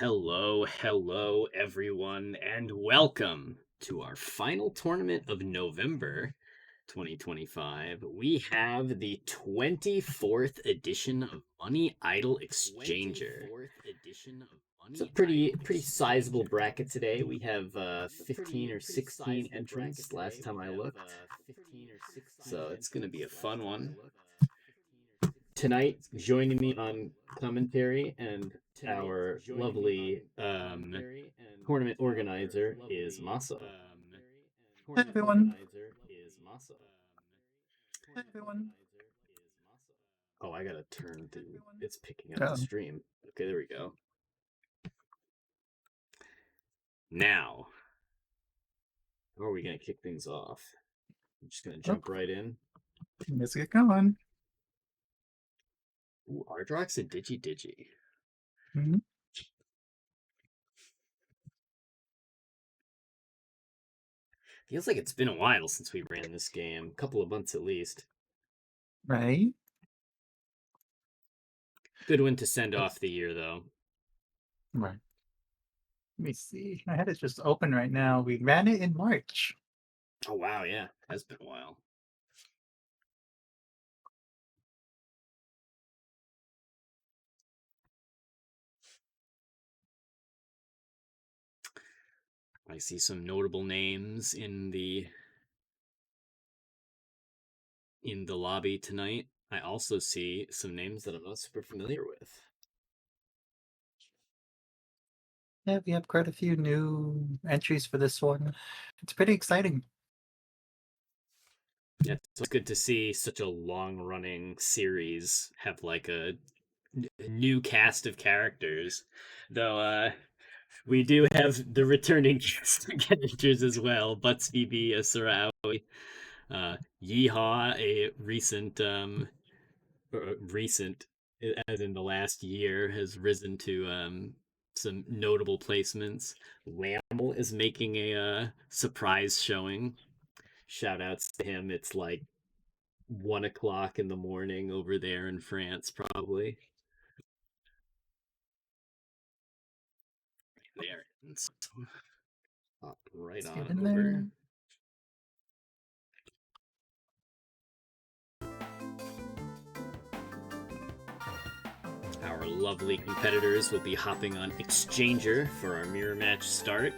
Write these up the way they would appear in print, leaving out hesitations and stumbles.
Hello, everyone, and welcome to our final tournament of November 2025. We have the 24th edition of Money Idol Exchanger. It's a pretty sizable bracket today. We have 15 or 16 entrants last time I looked. So it's going to be a fun one. Tonight, joining me on commentary and our lovely tournament organizer is Masa. Hi everyone. Hi everyone. Oh, I gotta turn the. It's picking up the stream. Okay, there we go. Now, how are we gonna kick things off? I'm just gonna jump right in. Let's get going. Ooh, Ardrox and Digi. Mm-hmm. Feels like it's been a while since we ran this game. A couple of months at least. Right. Good one to send off the year, though. Right. Let me see. My head is just open right now. We ran it in March. Oh wow, yeah, has been a while. I see some notable names in the lobby tonight. I also see some names that I'm not super familiar with. Yeah, we have quite a few new entries for this one. It's pretty exciting. Yeah, it's good to see such a long-running series have like a new cast of characters. Though we do have the returning cast of characters as well. Butts BB, Asura Aoi, Yeehaw, a recent as in the last year, has risen to some notable placements. Lamel is making a surprise showing. Shout outs to him. It's like 1 o'clock in the morning over there in France, probably. There. Hop right on over. There. Our lovely competitors will be hopping on Exchanger for our mirror match start.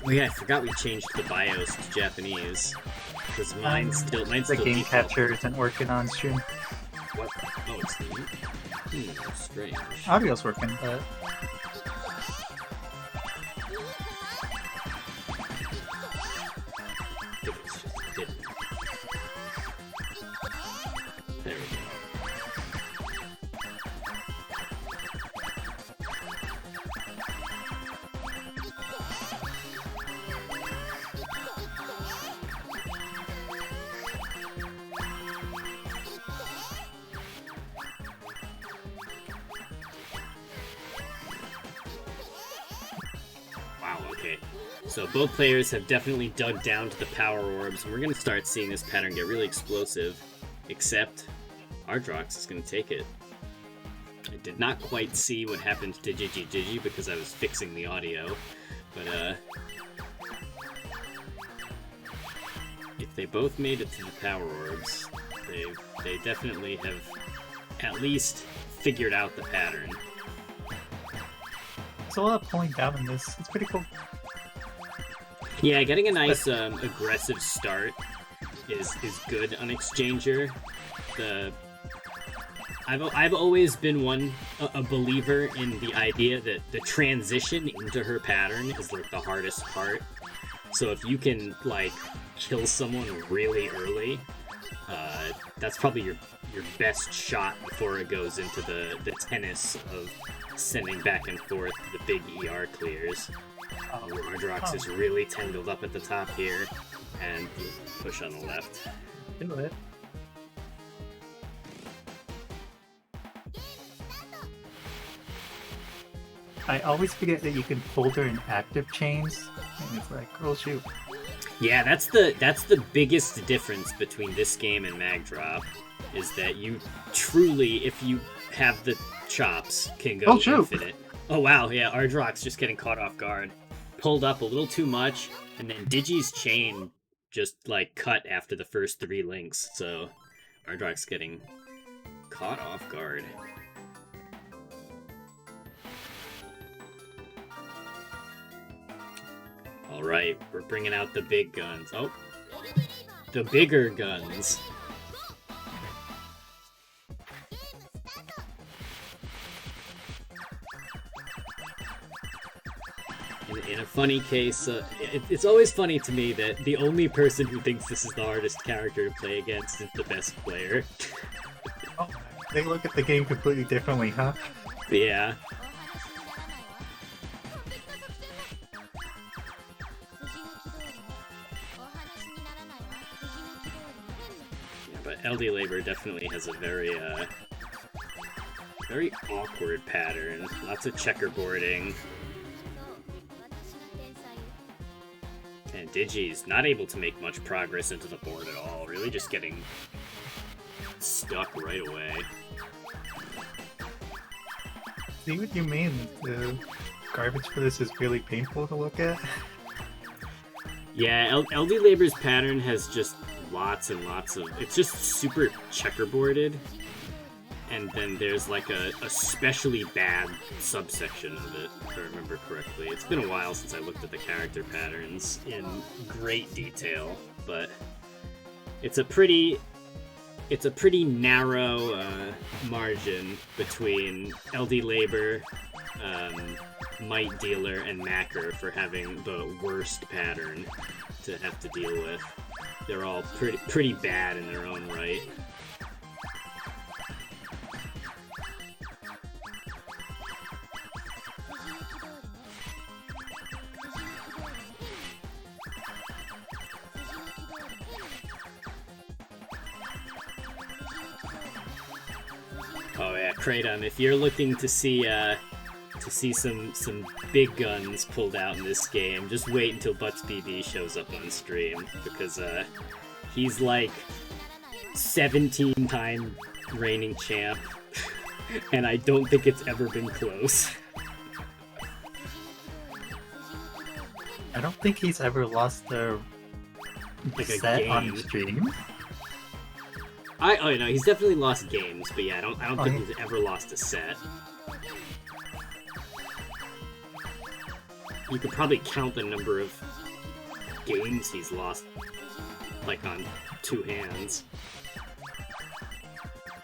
Oh yeah, I forgot we changed the BIOS to Japanese. Because mine's still the game capture isn't working on stream. What? Oh, it's new? Strange. Audio's working, but... There we go. Wow, okay. So both players have definitely dug down to the power orbs, and we're going to start seeing this pattern get really explosive, except Ardrox is going to take it. I did not quite see what happened to Digi because I was fixing the audio, but if they both made it to the power orbs, they definitely have at least figured out the pattern. There's a lot of pulling down in this. It's pretty cool. Yeah, getting a nice aggressive start is good on Exchanger. I've always been a believer in the idea that the transition into her pattern is like the hardest part. So if you can like kill someone really early, that's probably your best shot before it goes into the tennis of sending back and forth the big ER clears. Ardrox is really tangled up at the top here, and push on the left. Do it. I always forget that you can hold her in active chains, and it's like, oh shoot. Yeah, that's the biggest difference between this game and Magdrop, is that you truly, if you have the chops, can go infinite. Oh wow, yeah, Ardrox just getting caught off guard. Pulled up a little too much, and then Digi's chain just, like, cut after the first 3 links, so Ardrox getting caught off guard. Alright, we're bringing out the big guns. Oh, the bigger guns. In a funny case, it's always funny to me that the only person who thinks this is the hardest character to play against is the best player. Oh, they look at the game completely differently, huh? Yeah. But LD Labor definitely has a very awkward pattern. Lots of checkerboarding. And Digi's not able to make much progress into the board at all. Really just getting stuck right away. See what you mean? The garbage for this is really painful to look at. Yeah, LD Labor's pattern has just lots and lots of... It's just super checkerboarded. And then there's like a especially bad subsection of it, if I remember correctly. It's been a while since I looked at the character patterns in great detail, but it's a pretty narrow margin between LD Labor, Might Dealer, and Macker for having the worst pattern to have to deal with. They're all pretty bad in their own right. Oh yeah, Kratom, if you're looking to see some big guns pulled out in this game, just wait until Butts BB shows up on stream, because he's like 17-time reigning champ, and I don't think it's ever been close. I don't think he's ever lost a set on stream. Oh no, he's definitely lost games, but yeah, I don't think he's ever lost a set. You could probably count the number of games he's lost, like, on 2 hands.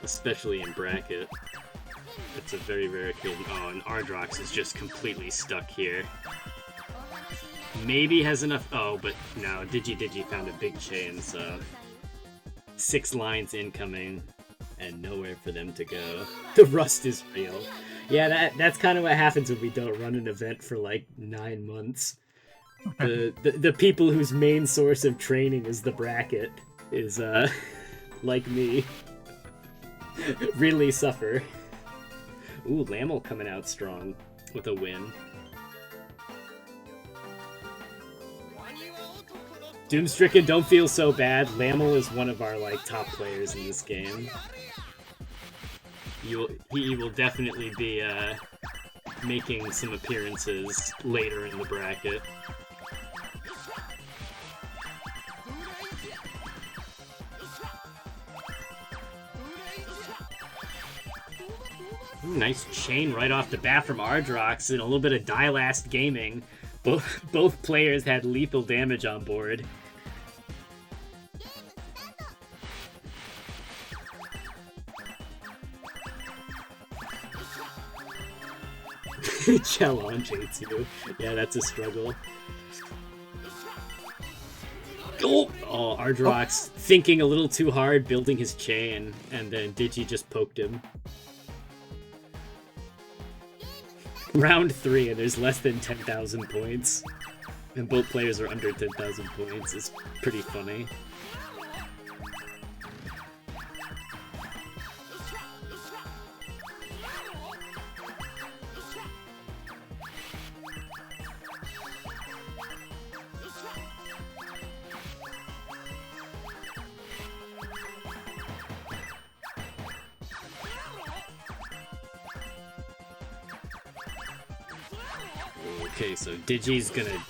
Especially in bracket. It's a very rare occasion. Oh, and Ardrox is just completely stuck here. Maybe has enough... Oh, but no, Digi found a big chain, so... 6 lines incoming, and nowhere for them to go. The rust is real. Yeah, that's kind of what happens when we don't run an event for like 9 months. The people whose main source of training is the bracket is like me. Really suffer. Ooh, Lamel coming out strong with a win. Doomstricken, don't feel so bad. Lamel is one of our like top players in this game. He will definitely be making some appearances later in the bracket. Ooh, nice chain right off the bat from Ardrox and a little bit of Dielast gaming. Both players had lethal damage on board. Chell on J2. Yeah, that's a struggle. Oh, Ardrox thinking a little too hard, building his chain, and then Digi just poked him. Round 3, and there's less than 10,000 points. And both players are under 10,000 points. It's pretty funny. Okay, so Digi's gonna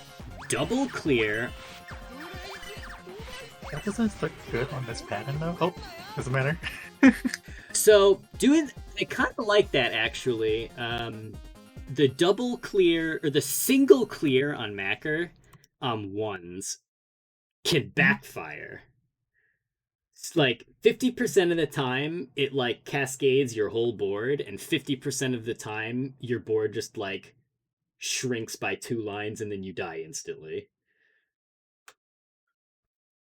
double clear. That doesn't look good on this pattern though. Oh, doesn't matter. So I kind of like that actually. The double clear or the single clear on Macker, ones can backfire. It's like 50% of the time, it like cascades your whole board, and 50% of the time, your board just like shrinks by 2 lines, and then you die instantly.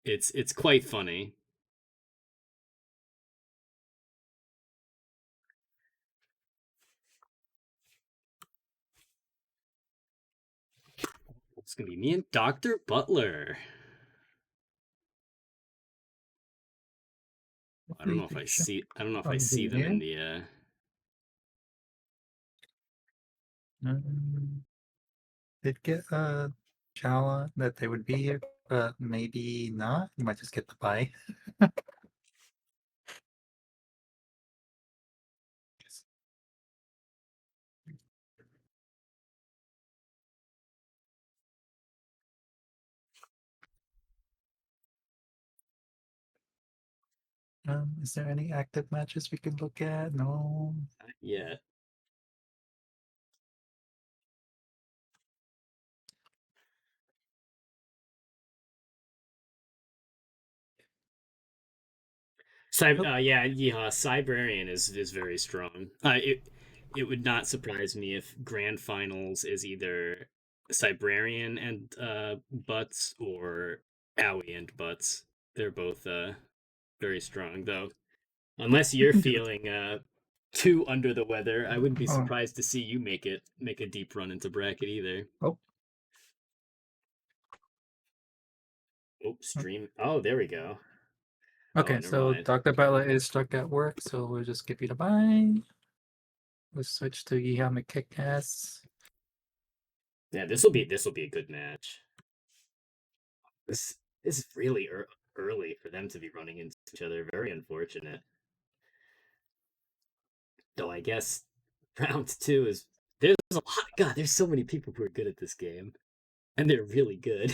It's quite funny. It's gonna be me and Dr. Butler. I don't know if I see. I don't know if I see them in the. Did get a challenge that they would be here, but maybe not. You might just get the bye. Is there any active matches we could look at? No. Not yet. Cybrarian is very strong. It would not surprise me if Grand Finals is either Cybrarian and Butts or Owie and Butts. They're both very strong though. Unless you're feeling too under the weather, I wouldn't be surprised to see you make a deep run into bracket either. Oh. Oh, stream. Oh, there we go. Okay, so Dr. Butler is stuck at work, so we'll just give you the bye. We'll switch to Yeehaw McKickass. Yeah, this will be a good match. This is really early for them to be running into each other. Very unfortunate. Though I guess round 2 is there's a lot. God, there's so many people who are good at this game, and they're really good.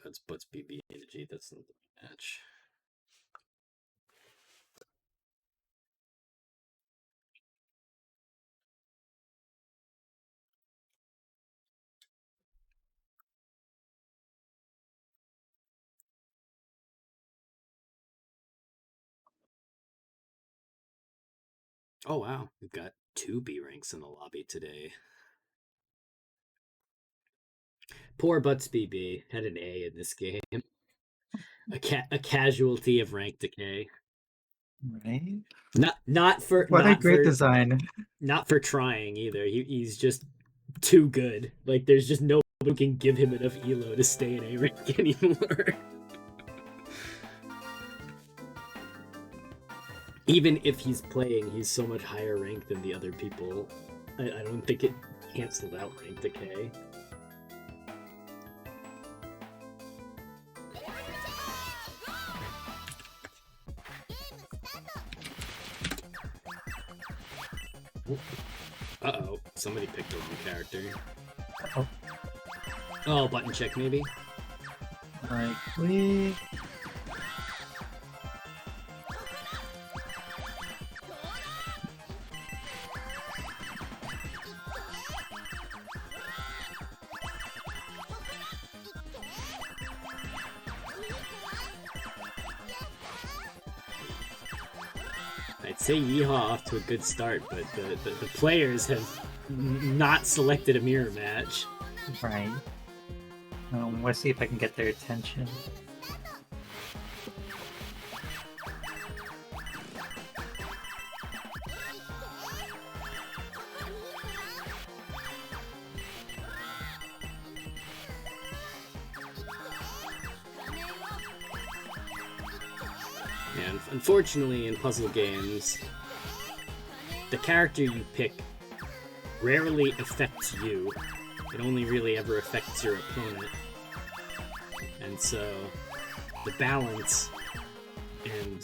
That's Butts BB energy. That's not the match. Oh wow, we've got 2 B ranks in the lobby today. Poor Butts BB had an A in this game. A casualty of rank decay. Right. Not for what a great design. Not for trying either. He's just too good. Like there's just nobody who can give him enough elo to stay in A rank anymore. Even if he's playing, he's so much higher rank than the other people. I don't think it canceled out rank decay. Uh-oh, somebody picked the wrong character. Oh. Oh, button check maybe? Likely. I'd say Yeehaw off to a good start, but the players have not selected a mirror match. Right. Let's see if I can get their attention. hand. Unfortunately, in puzzle games, the character you pick rarely affects you. It only really ever affects your opponent. And so, the balance and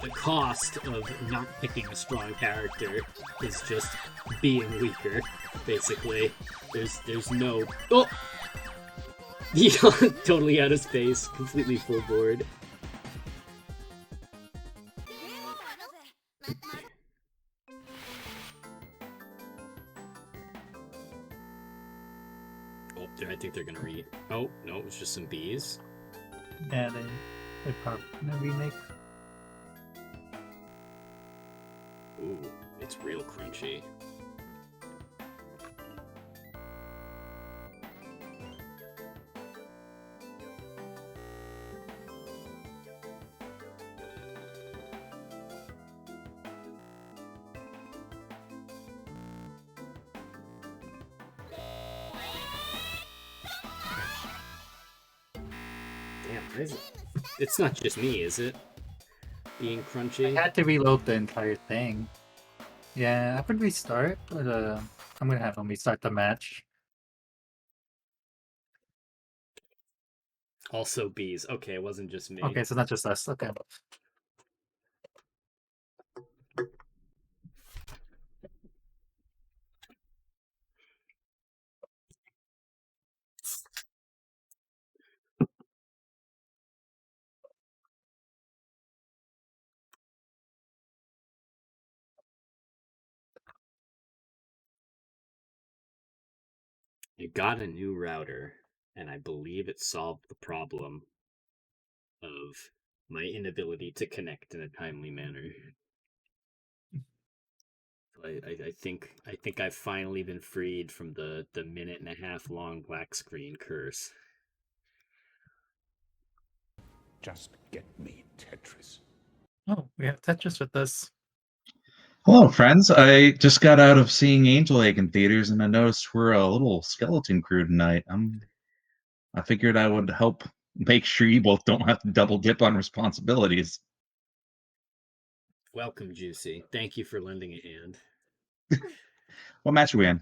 the cost of not picking a strong character is just being weaker, basically. There's no... Oh! Yeah, totally out of space, completely full board. I think they're gonna Oh, no, it's just some bees. Yeah, they probably gonna remake. Ooh, it's real crunchy. It's not just me, is it? Being crunchy? I had to reload the entire thing. Yeah, I would restart, but I'm gonna have them restart the match. Also bees. Okay, it wasn't just me. Okay, so not just us. Okay. I got a new router, and I believe it solved the problem of my inability to connect in a timely manner. I think I've finally been freed from the minute and a half long black screen curse. Just get me Tetris. Oh, we have Tetris with us. Hello, friends. I just got out of seeing Angel Egg in theaters, and I noticed we're a little skeleton crew tonight. I figured I would help make sure you both don't have to double dip on responsibilities. Welcome, Juicy. Thank you for lending a hand. What match are we in?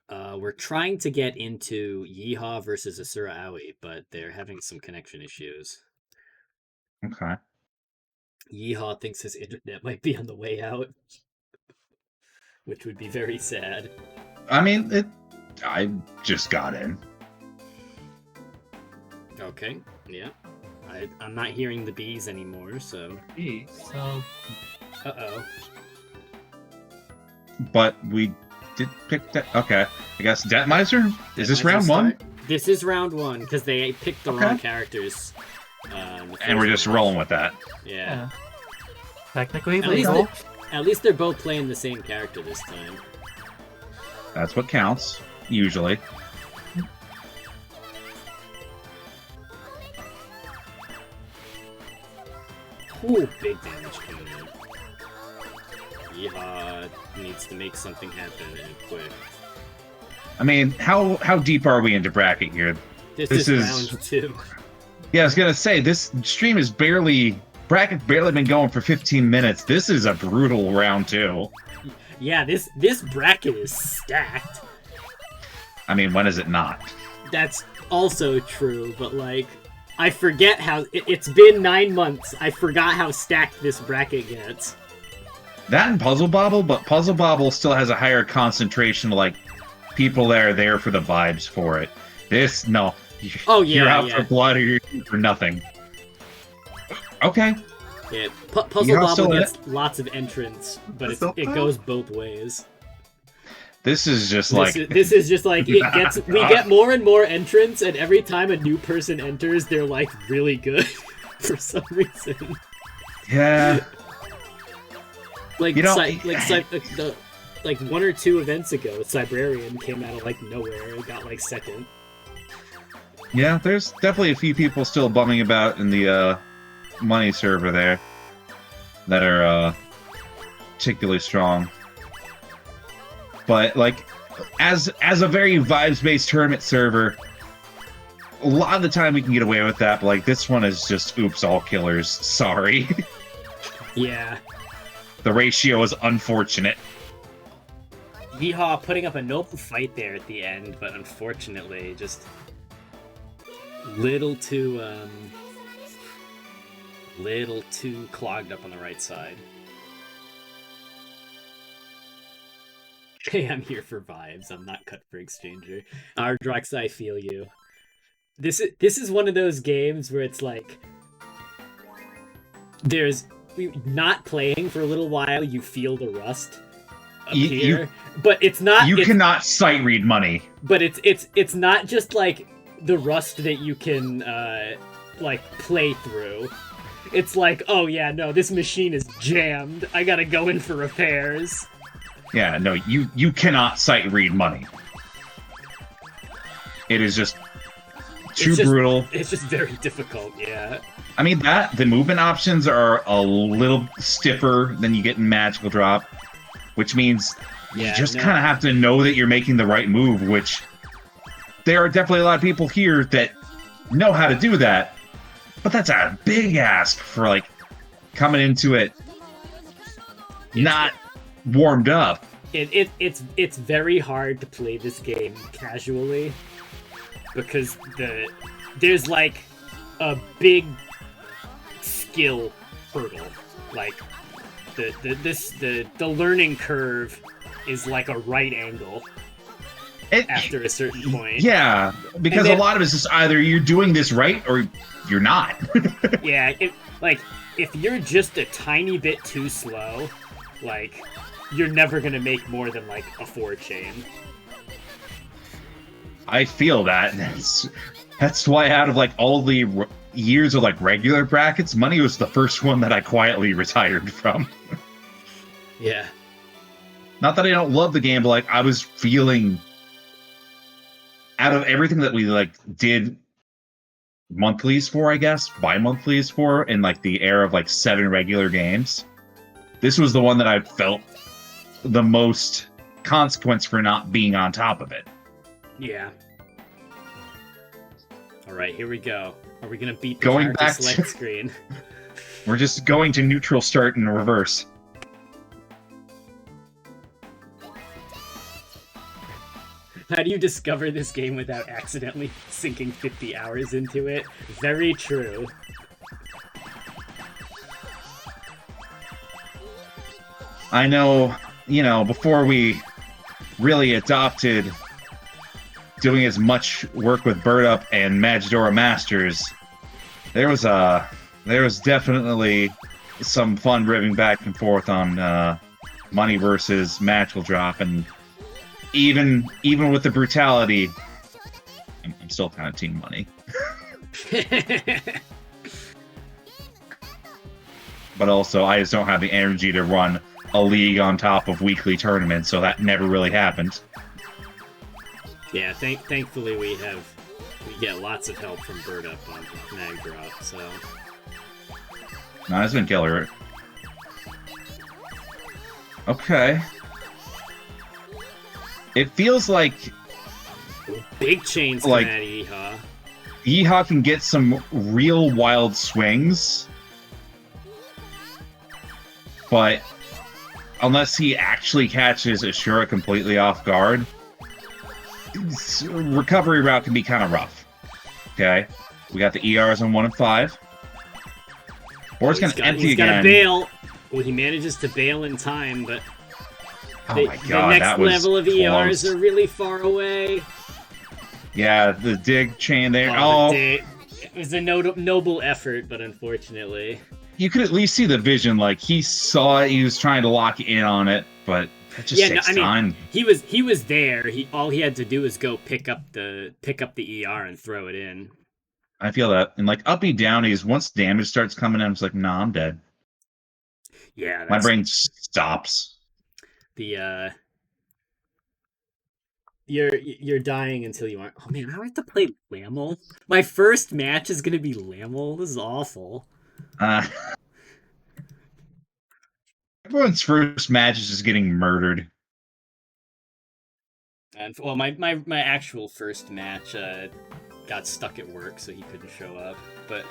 We're trying to get into Yeehaw versus Asura Aoi, but they're having some connection issues. Okay. Yeehaw thinks his internet might be on the way out, which would be very sad. I mean, I just got in. Okay, yeah. I'm not hearing the bees anymore, so... Bees? So... Uh-oh. But we did pick that. Okay. I guess Detmiser? Is this round one? This is round one, because they picked the wrong characters. And we're just rolling with that. Yeah. Technically, at least they're both playing the same character this time. That's what counts, usually. Ooh, big damage coming in. Yeehaw needs to make something happen and quick. I mean, how deep are we into bracket here? This is round 2. Yeah, I was gonna say, this stream is bracket's barely been going for 15 minutes. This is a brutal round 2. Yeah, this bracket is stacked. I mean, when is it not? That's also true, but like, I forget how... It's been 9 months. I forgot how stacked this bracket gets. That and Puzzle Bobble, but Puzzle Bobble still has a higher concentration of, like, people that are there for the vibes for it. This, no. Oh, yeah, You're out for blood or you're for nothing. Okay. Yeah, Puzzle Bobble gets lots of entrants, but it goes both ways. This is just like... This is just like, we get more and more entrants, and every time a new person enters, they're, like, really good for some reason. Yeah. Like, like 1 or 2 events ago, Cybrarian came out of, like, nowhere and got, like, second. Yeah, there's definitely a few people still bumming about in the money server there that are particularly strong. But like, as a very vibes-based tournament server, a lot of the time we can get away with that, but like this one is just oops, all killers. Sorry. Yeah. The ratio is unfortunate. Yeehaw putting up a noble fight there at the end, but unfortunately just little too clogged up on the right side. Hey, I'm here for vibes. I'm not cut for exchanger. Ardrox, I feel you. This is one of those games where it's like there's not playing for a little while, you feel the rust appear, but it's not. You cannot sight read money. But it's not just like the rust that you can like play through. It's like, oh yeah, no, this machine is jammed. I gotta go in for repairs. Yeah, no, you cannot sight read money. It is just too brutal. It's just very difficult, yeah. I mean, the movement options are a little stiffer than you get in Magical Drop, which means you just kind of have to know that you're making the right move, which there are definitely a lot of people here that know how to do that, but that's a big ask for, like, coming into it not warmed up. It's very hard to play this game casually because there's like a big skill hurdle. Like the learning curve is like a right angle after a certain point. Yeah, because a lot of it's just either you're doing this right or you're not. Yeah, if you're just a tiny bit too slow, like you're never gonna make more than like a 4-chain. I feel that. That's why out of like all the years of like regular brackets, money was the first one that I quietly retired from. Yeah. Not that I don't love the game, but like I was feeling out of everything that we like did monthlies for, I guess, bi-monthlies for, in like the era of like 7 regular games. This was the one that I felt the most consequence for not being on top of it. Yeah. All right, here we go. Are we gonna beat the going back select to screen? We're just going to neutral start in reverse. How do you discover this game without accidentally sinking 50 hours into it? Very true. I know, you know, before we really adopted doing as much work with Bird Up and Magidora Masters, there was definitely some fun ribbing back and forth on money versus Magical Drop, and even with the brutality, I'm still kind of team money. But also, I just don't have the energy to run a league on top of weekly tournaments, so that never really happened. Yeah, thankfully we get lots of help from Bird Up on Mag Drop, so... No, it's been killer. Okay. It feels like... Big chains coming at Yeehaw. Yeehaw can get some real wild swings, but unless he actually catches Ashura completely off guard, recovery route can be kind of rough. Okay, we got the ERs on 1 and 5. Or it's going to empty again. He's got to bail. Well, he manages to bail in time, but oh my god, the next level of ERs are really far away. Yeah, the dig chain there. It was a noble effort, but unfortunately, you could at least see the vision. Like he saw it, he was trying to lock in on it, but that just takes time. He was there. All he had to do was go pick up the ER and throw it in. I feel that. And like uppy downies, once damage starts coming in, it's like, nah, I'm dead. Yeah, my brain stops. You're dying until you aren't. Oh man, I have to play Lamel. My first match is gonna be Lamel. This is awful. Everyone's first match is just getting murdered. And well, my actual first match, got stuck at work, so he couldn't show up. But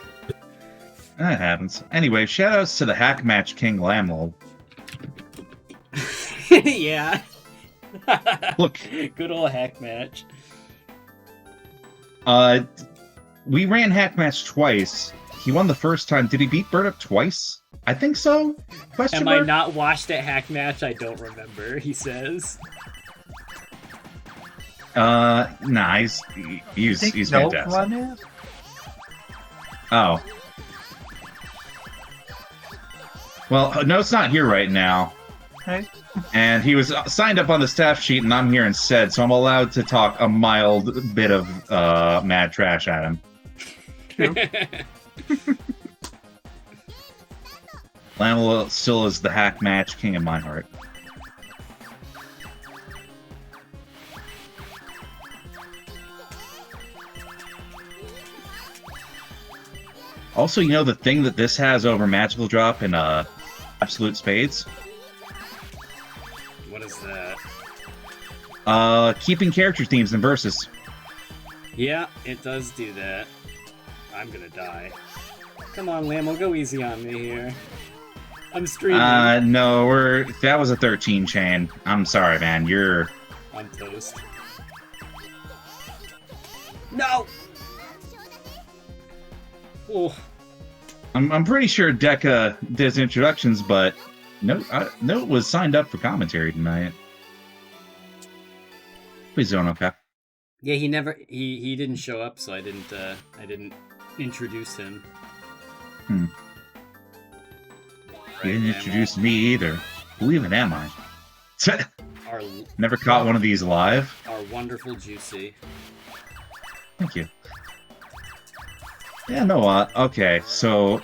that happens. Anyway, shoutouts to the Hack Match King Lamlol. yeah. Look, good old Hack Match. We ran Hack Match twice. He won the first time. Did he beat Burnup twice? I think so. Question mark? I not watched at Hack Match? I don't remember, he says. Nah, he's fantastic. Oh. Well, Note's not here right now. Right. And he was signed up on the staff sheet, and I'm here instead, so I'm allowed to talk a mild bit of mad trash at him. Lamela still is the Hack Match king in my heart. Also, you know the thing that this has over Magical Drop in Absolute Spades? What is that? Keeping character themes in versus. Yeah, it does do that. I'm gonna die. Come on, Lamo, go easy on me here. I'm streaming. No, that was a 13 chain. I'm sorry, man. I'm toast. No! Oh. I'm pretty sure Deca does introductions, but Note was signed up for commentary tonight. Please don't, okay. Yeah, he didn't show up, so I didn't introduce him. He didn't introduce me either. Who even am I? Never caught one of these live. Our wonderful Juicy. Thank you. Yeah, no, okay, so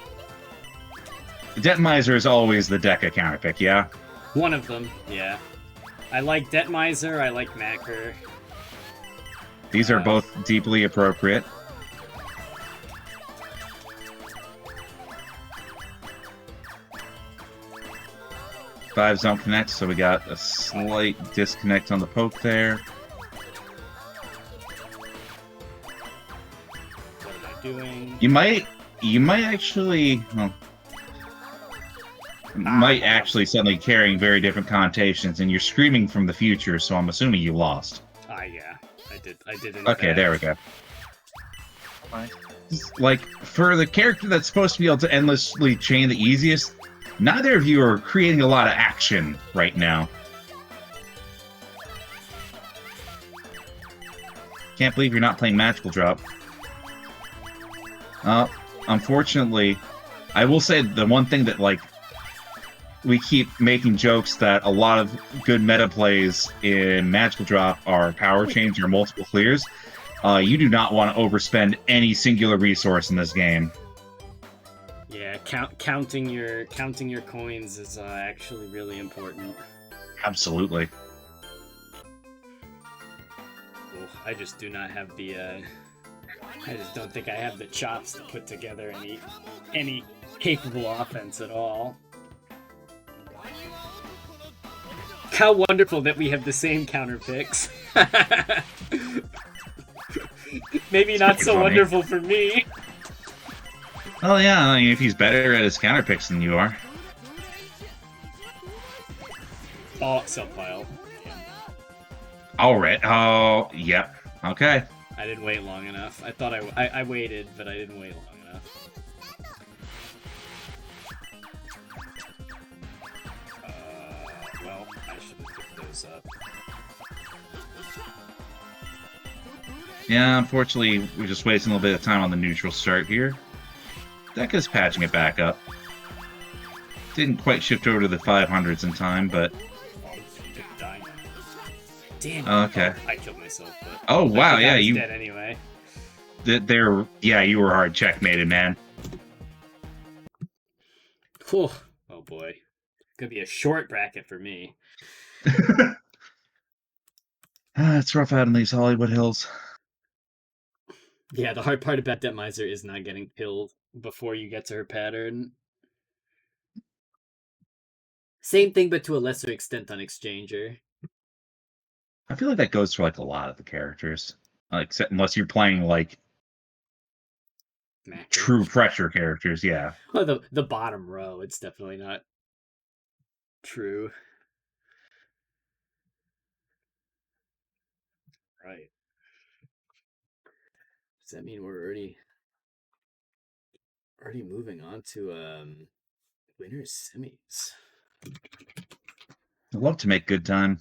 Detmiser is always the Deca counterpick, yeah? One of them, yeah. I like Detmiser, I like Macker. These are both deeply appropriate. Fives don't connect, so we got a slight disconnect on the poke there. What am I doing? You might actually, well, might actually suddenly carrying very different connotations, and you're screaming from the future, so I'm assuming you lost. Yeah, I did. Okay, there we go. Fine. Like, for the character that's supposed to be able to endlessly chain the easiest, neither of you are creating a lot of action right now. Can't believe you're not playing Magical Drop. Unfortunately, I will say the one thing that, like, we keep making jokes that a lot of good meta plays in Magical Drop are power chains or multiple clears. You do not want to overspend any singular resource in this game. Yeah, counting your coins is actually really important. Absolutely. Oh, I just do not have the. I just don't think I have the chops to put together any capable offense at all. How wonderful that we have the same counter picks. Maybe not so wonderful for me. Well, yeah, I mean, if he's better at his counter picks than you are. Oh, self-pile. Alright. Oh, yep. Okay. I didn't wait long enough. I thought I waited, but I didn't wait long enough. Well, I should have picked those up. Yeah, unfortunately, we're just wasting a little bit of time on the neutral start here. Deca's patching it back up. Didn't quite shift over to the 500s in time, but... Damn. Okay. I killed myself, but... Oh, wow, yeah, you... dead anyway. Yeah, you were hard checkmated, man. Whew. Oh, boy. Could be a short bracket for me. It's rough out in these Hollywood Hills. Yeah, the hard part about Detmiser is not getting killed before you get to her pattern. Same thing, but to a lesser extent on Exchanger. I feel like that goes for, like, a lot of the characters. Like, unless you're playing, like, true pressure characters. Yeah. Well, the bottom row, it's definitely not true. Right. Does that mean we're already moving on to winners semis? I'd love to make good time.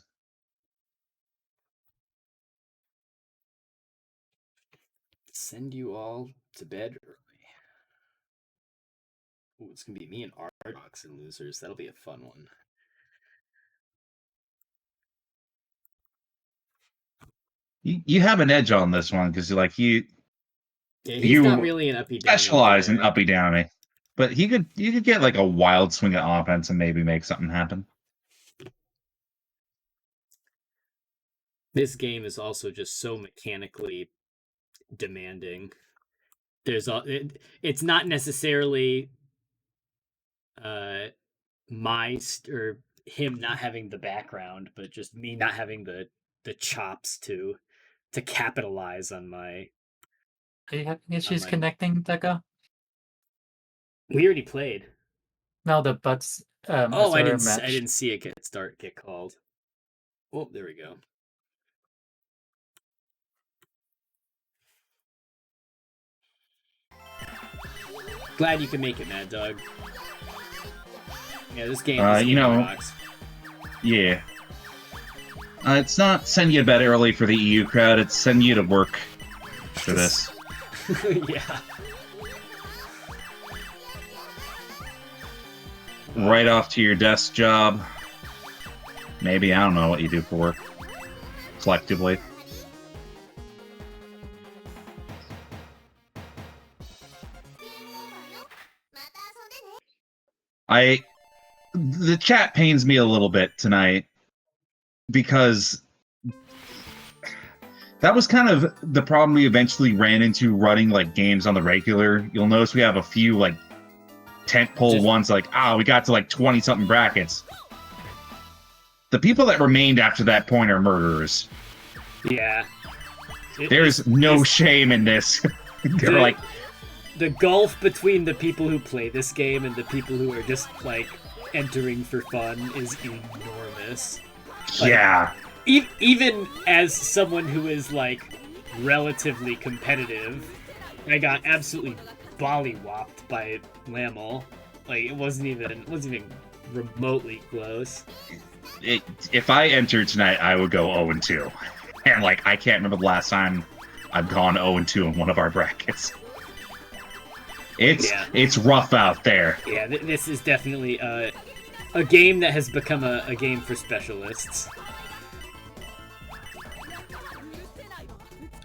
Send you all to bed early. Ooh, it's gonna be me and Ardox and losers. That'll be a fun one. You have an edge on this one because he's not really an uppy downy specialize in uppy downy, but you could get like a wild swing at offense and maybe make something happen. This game is also just so mechanically demanding. It's not necessarily or him not having the background, but just me not having the chops to capitalize on my. Are you having issues connecting, Deca? We already played. No, the butts. I didn't see it get called. Oh, there we go. Glad you can make it, Mad Dog. Yeah, this game. Rocks. Yeah. It's not send you to bed early for the EU crowd. It's send you to work for this. Yeah. Right off to your desk job. Maybe, I don't know what you do for work. Collectively. The chat pains me a little bit tonight because that was kind of the problem we eventually ran into running like games on the regular. You'll notice we have a few like tentpole ones like, we got to like 20 something brackets. The people that remained after that point are murderers. Yeah. There's no shame in this. They're like the gulf between the people who play this game and the people who are just like entering for fun is enormous. Yeah. Like, even as someone who is like relatively competitive, I got absolutely bollywopped by Lamel. Like it wasn't even remotely close. If I entered tonight, I would go 0-2. And like I can't remember the last time I've gone 0-2 in one of our brackets. It's rough out there. Yeah, this is definitely a game that has become a game for specialists.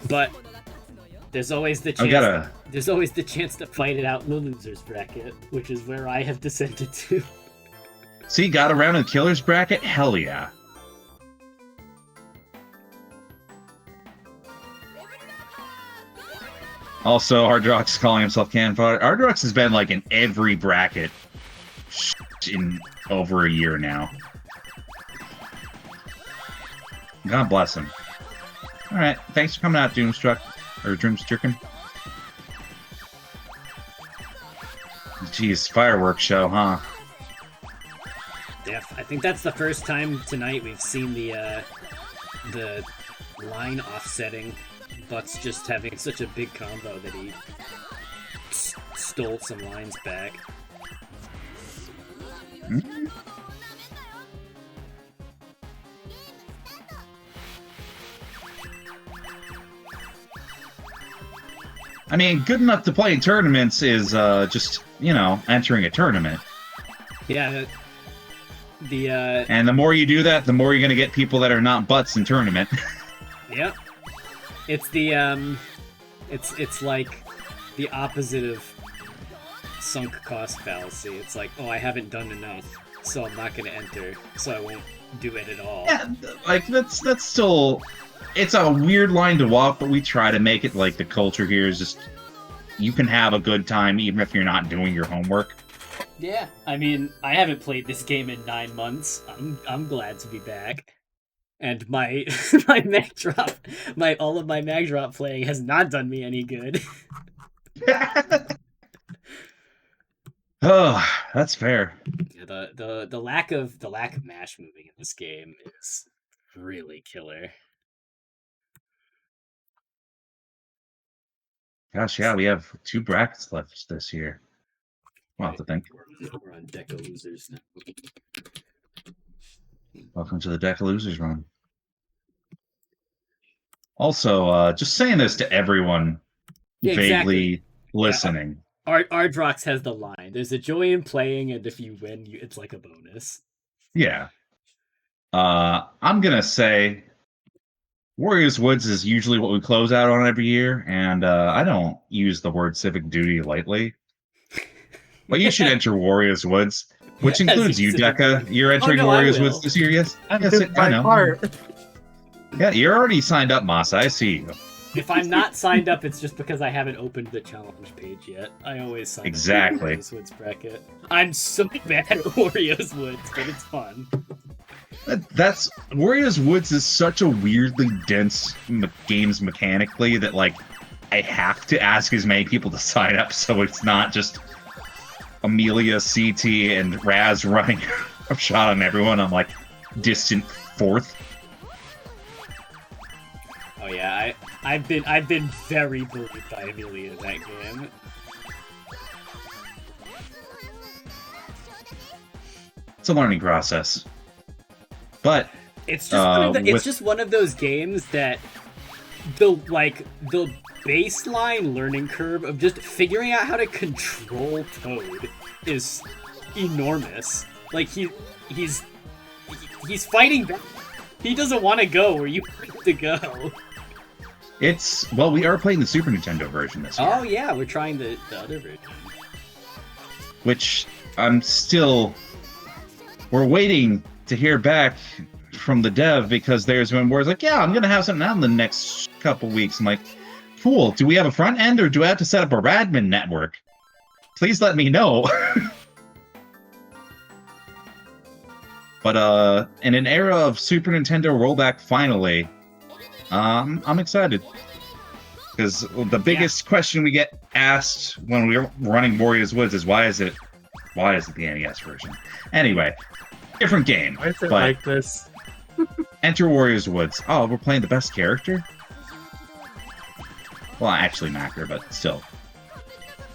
But there's always the chance. There's always the chance to fight it out in the losers bracket, which is where I have descended to. See, got around in the killers bracket? Hell yeah. Also, Ardrox calling himself cannon fodder. Ardrox has been like in every bracket in over a year now. God bless him. Alright, thanks for coming out, Doomstruck. Or Doomstricken. Jeez, fireworks show, huh? Yeah, I think that's the first time tonight we've seen the line offsetting. Butts just having such a big combo that he stole some lines back. Mm-hmm. I mean, good enough to play in tournaments is just, entering a tournament. Yeah. And the more you do that, the more you're going to get people that are not butts in tournament. Yep. It's the it's like the opposite of sunk cost fallacy. It's like, I haven't done enough, so I'm not going to enter, so I won't do it at all. Yeah, like that's still, it's a weird line to walk, but we try to make it like the culture here is just you can have a good time even if you're not doing your homework. Yeah, I mean, I haven't played this game in 9 months. I'm glad to be back. And my mag drop, all of my mag drop playing has not done me any good. Oh, that's fair. Yeah, the lack of mash moving in this game is really killer. Gosh, yeah, we have 2 brackets left this year. I'll have to think. We're on Deca Losers now. Welcome to the Deca Losers run. Also, just saying this to everyone vaguely listening. Yeah, Ardrox has the line. There's a joy in playing, and if you win, it's like a bonus. Yeah. I'm gonna say Warriors Woods is usually what we close out on every year, and I don't use the word civic duty lightly. But you should enter Warriors Woods, which includes you, Deca. You're entering Warriors Woods this year, yes? Yes, I know. Yeah, you're already signed up, Masa. I see you. If I'm not signed up, it's just because I haven't opened the challenge page yet. I always sign up for Warriors Woods bracket. I'm so bad at Warriors Woods, but it's fun. Warriors Woods is such a weirdly dense games mechanically that, like, I have to ask as many people to sign up so it's not just Amelia, CT, and Raz running a shot on everyone. I'm like distant fourth. Oh yeah, I've been very bullied by Amelia in that game. It's a learning process, but it's just one of those games that the baseline learning curve of just figuring out how to control Toad is enormous. Like he's fighting back. He doesn't want to go where you want him to go. We are playing the Super Nintendo version this year. Oh yeah, we're trying the other version. Which we're waiting to hear back from the dev because there's one where it's like, yeah, I'm gonna have something out in the next couple weeks. I'm like, cool. Do we have a front end or do I have to set up a Radmin network? Please let me know. But in an era of Super Nintendo rollback, finally, I'm excited because the biggest question we get asked when we're running Warriors Woods is why is it the NES version? Anyway, different game. Why is it like this? Enter Warriors Woods. Oh, we're playing the best character? Well, actually Macker, but still.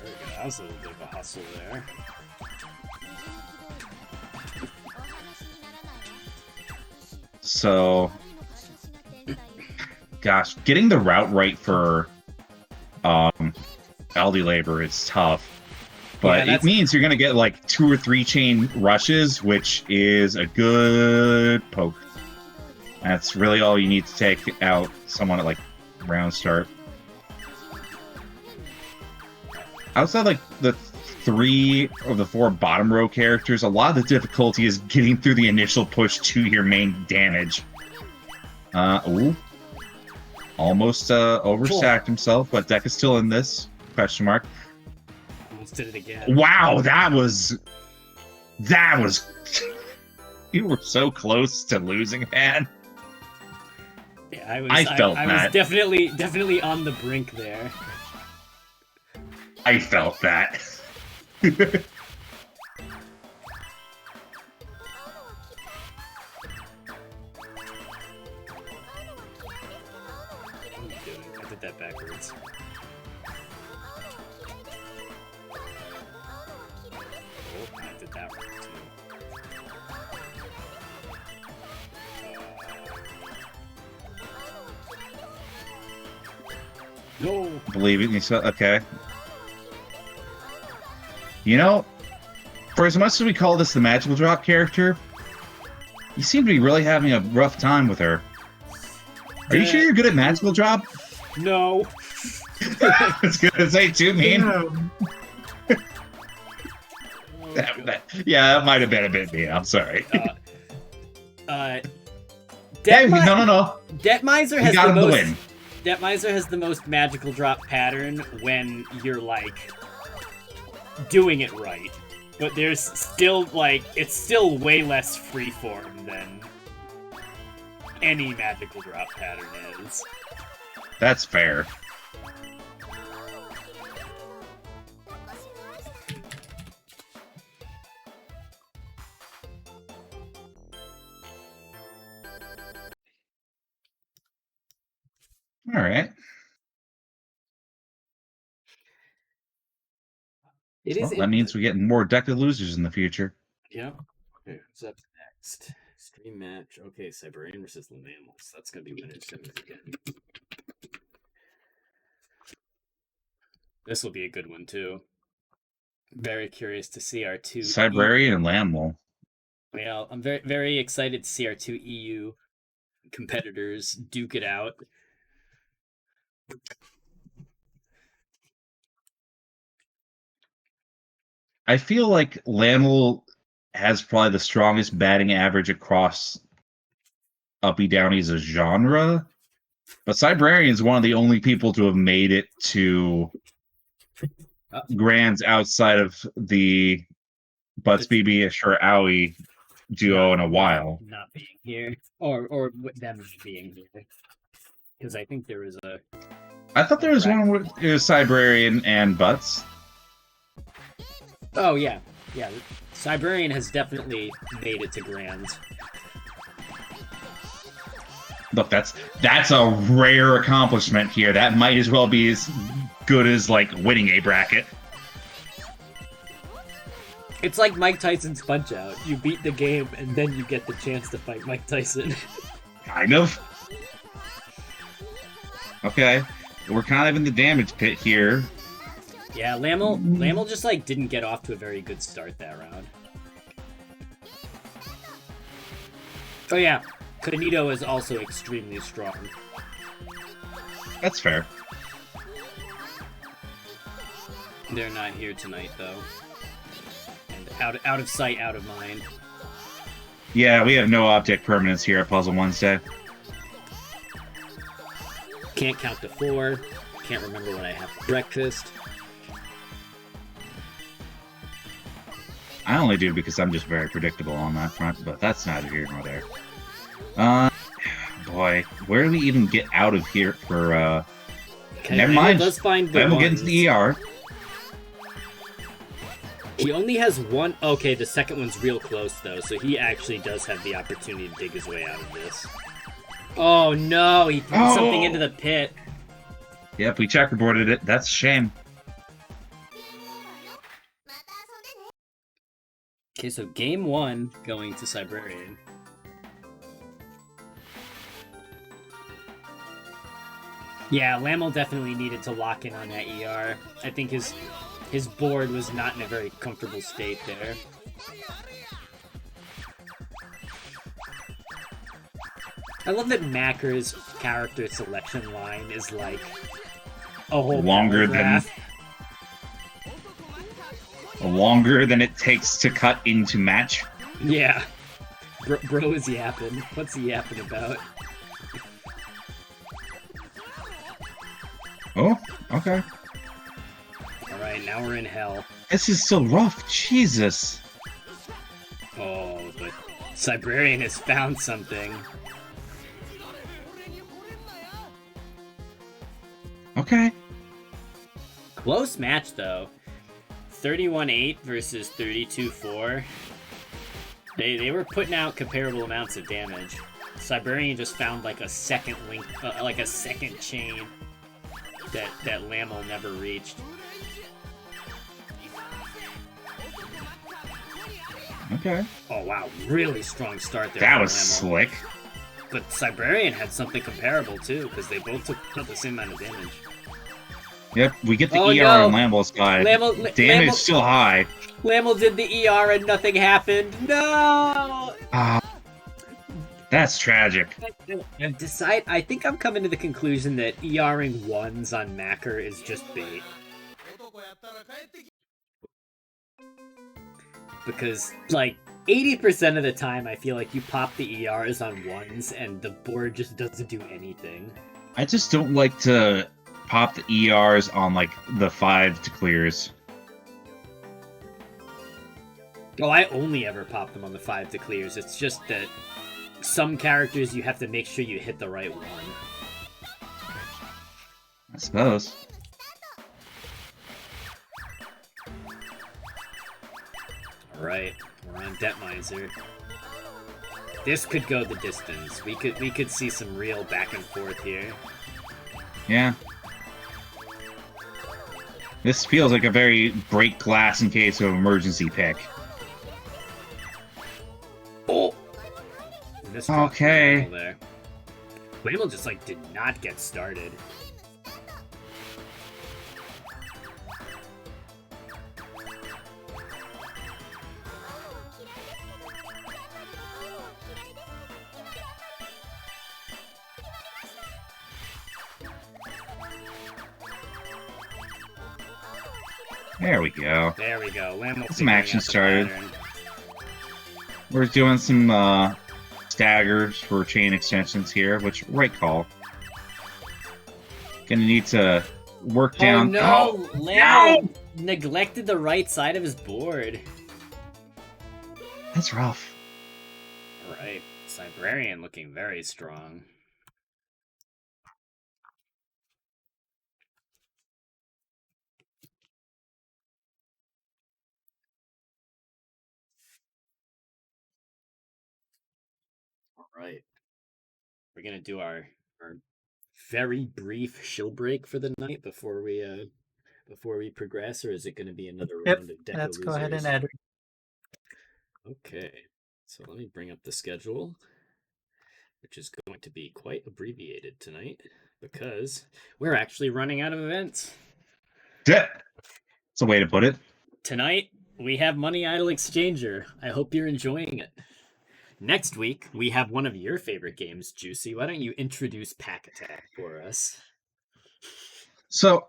There we go. That was a little bit of a hustle there. So, gosh, getting the route right for Aldi Labor is tough. But it means you're going to get like 2 or 3 chain rushes, which is a good poke. That's really all you need to take out someone at like round start. Outside like the 3 of the 4 bottom row characters, a lot of the difficulty is getting through the initial push to your main damage. Ooh. Almost overstacked himself, but Deck is still in this. Question mark. Almost did it again. Wow, that was you were so close to losing, man. Yeah, I was definitely on the brink there. I felt that. I did that backwards. Oh, I did that one too. No. Believe it, you said okay. You know, for as much as we call this the magical drop character, you seem to be really having a rough time with her. Are you sure you're good at magical drop? No. I was gonna say too mean. Yeah, that might have been a bit mean. I'm sorry. No. Debtmiser has the most. Debtmiser has the most magical drop pattern when you're like doing it right, but there's still like it's still way less freeform than any magical drop pattern is. That's fair. All right. That means we get more deck of losers in the future. Yep. Okay, who's up next? Extreme match. Okay, Cyberian versus Mammals. That's gonna be winners again. This will be a good one too. Very curious to see our two Cyberian and Lamel. Yeah, I'm very excited to see our two EU competitors duke it out. I feel like Lamel has probably the strongest batting average across uppy downy as a genre, but Cyberian is one of the only people to have made it to Grands outside of the Butts BB Ashur Aoi duo in a while. Not being here, or them being here, because I think there was a. I thought there was one with it was Cyberian and Butts. Oh yeah. Cyberian has definitely made it to Grands. Look, that's a rare accomplishment here. That might as well be as good as like winning a bracket. It's like Mike Tyson's Punch Out. You beat the game and then you get the chance to fight Mike Tyson. Kind of. Okay, we're kind of in the damage pit here. Yeah, Lamel just like didn't get off to a very good start that round. Oh yeah, Kanito is also extremely strong. That's fair. They're not here tonight though. And out of sight, out of mind. Yeah, we have no object permanence here at Puzzle Wednesday. Can't count to 4. Can't remember when I have breakfast. I only do because I'm just very predictable on that front, but that's neither here nor there. Boy, where do we even get out of here for, Okay, never mind. Let's find the We'll get into the ER. He only has one. Okay, the second one's real close, though, so he actually does have the opportunity to dig his way out of this. Oh, no, he threw something into the pit. Yep, we checkerboarded it. That's a shame. Okay, so game 1 going to Cyberian. Yeah, Lamel definitely needed to lock in on that ER. I think his board was not in a very comfortable state there. I love that Macker's character selection line is like a whole longer than it takes to cut into match. Yeah. Bro is yapping. What's he yapping about? Oh, okay. Alright, now we're in hell. This is so rough. Jesus. Oh, but Cyberian has found something. Okay. Close match, though. 31-8 versus 32-4. They were putting out comparable amounts of damage. Cyberian just found like a second link, like a second chain that Lamel never reached. Okay. Oh wow, really strong start there. That was slick. But Cyberian had something comparable too, because they both took the same amount of damage. Yep, we get the ER on Lamel's side. Damage still high. Lamel did the ER and nothing happened. No! That's tragic. I think I'm coming to the conclusion that ERing 1s on Macker is just bait. Because, like, 80% of the time I feel like you pop the ERs on 1s and the board just doesn't do anything. I just don't like to pop the ERs on, like, the 5 to clears. Oh, I only ever pop them on the 5 to clears. It's just that some characters you have to make sure you hit the right one. I suppose. Alright, we're on Deptmiser. This could go the distance. We could see some real back and forth here. Yeah. This feels like a very break glass in case of emergency pick. Oh! Okay. There. Flamel just, like, did not get started. There we go. There we go. Some action started. We're doing some staggers for chain extensions here, which, right call. Gonna need to work down... Oh no! Lamel neglected the right side of his board. That's rough. Alright. Cybrarian looking very strong. Right. We're gonna do our very brief shill break for the night before we progress, or is it gonna be another round of Deco let's losers? Go ahead and add. Okay, so let me bring up the schedule, which is going to be quite abbreviated tonight because we're actually running out of events. Yeah, that's a way to put it. Tonight we have Money Idol Exchanger. I hope you're enjoying it. Next week, we have one of your favorite games, Juicy. Why don't you introduce Pack Attack for us? So,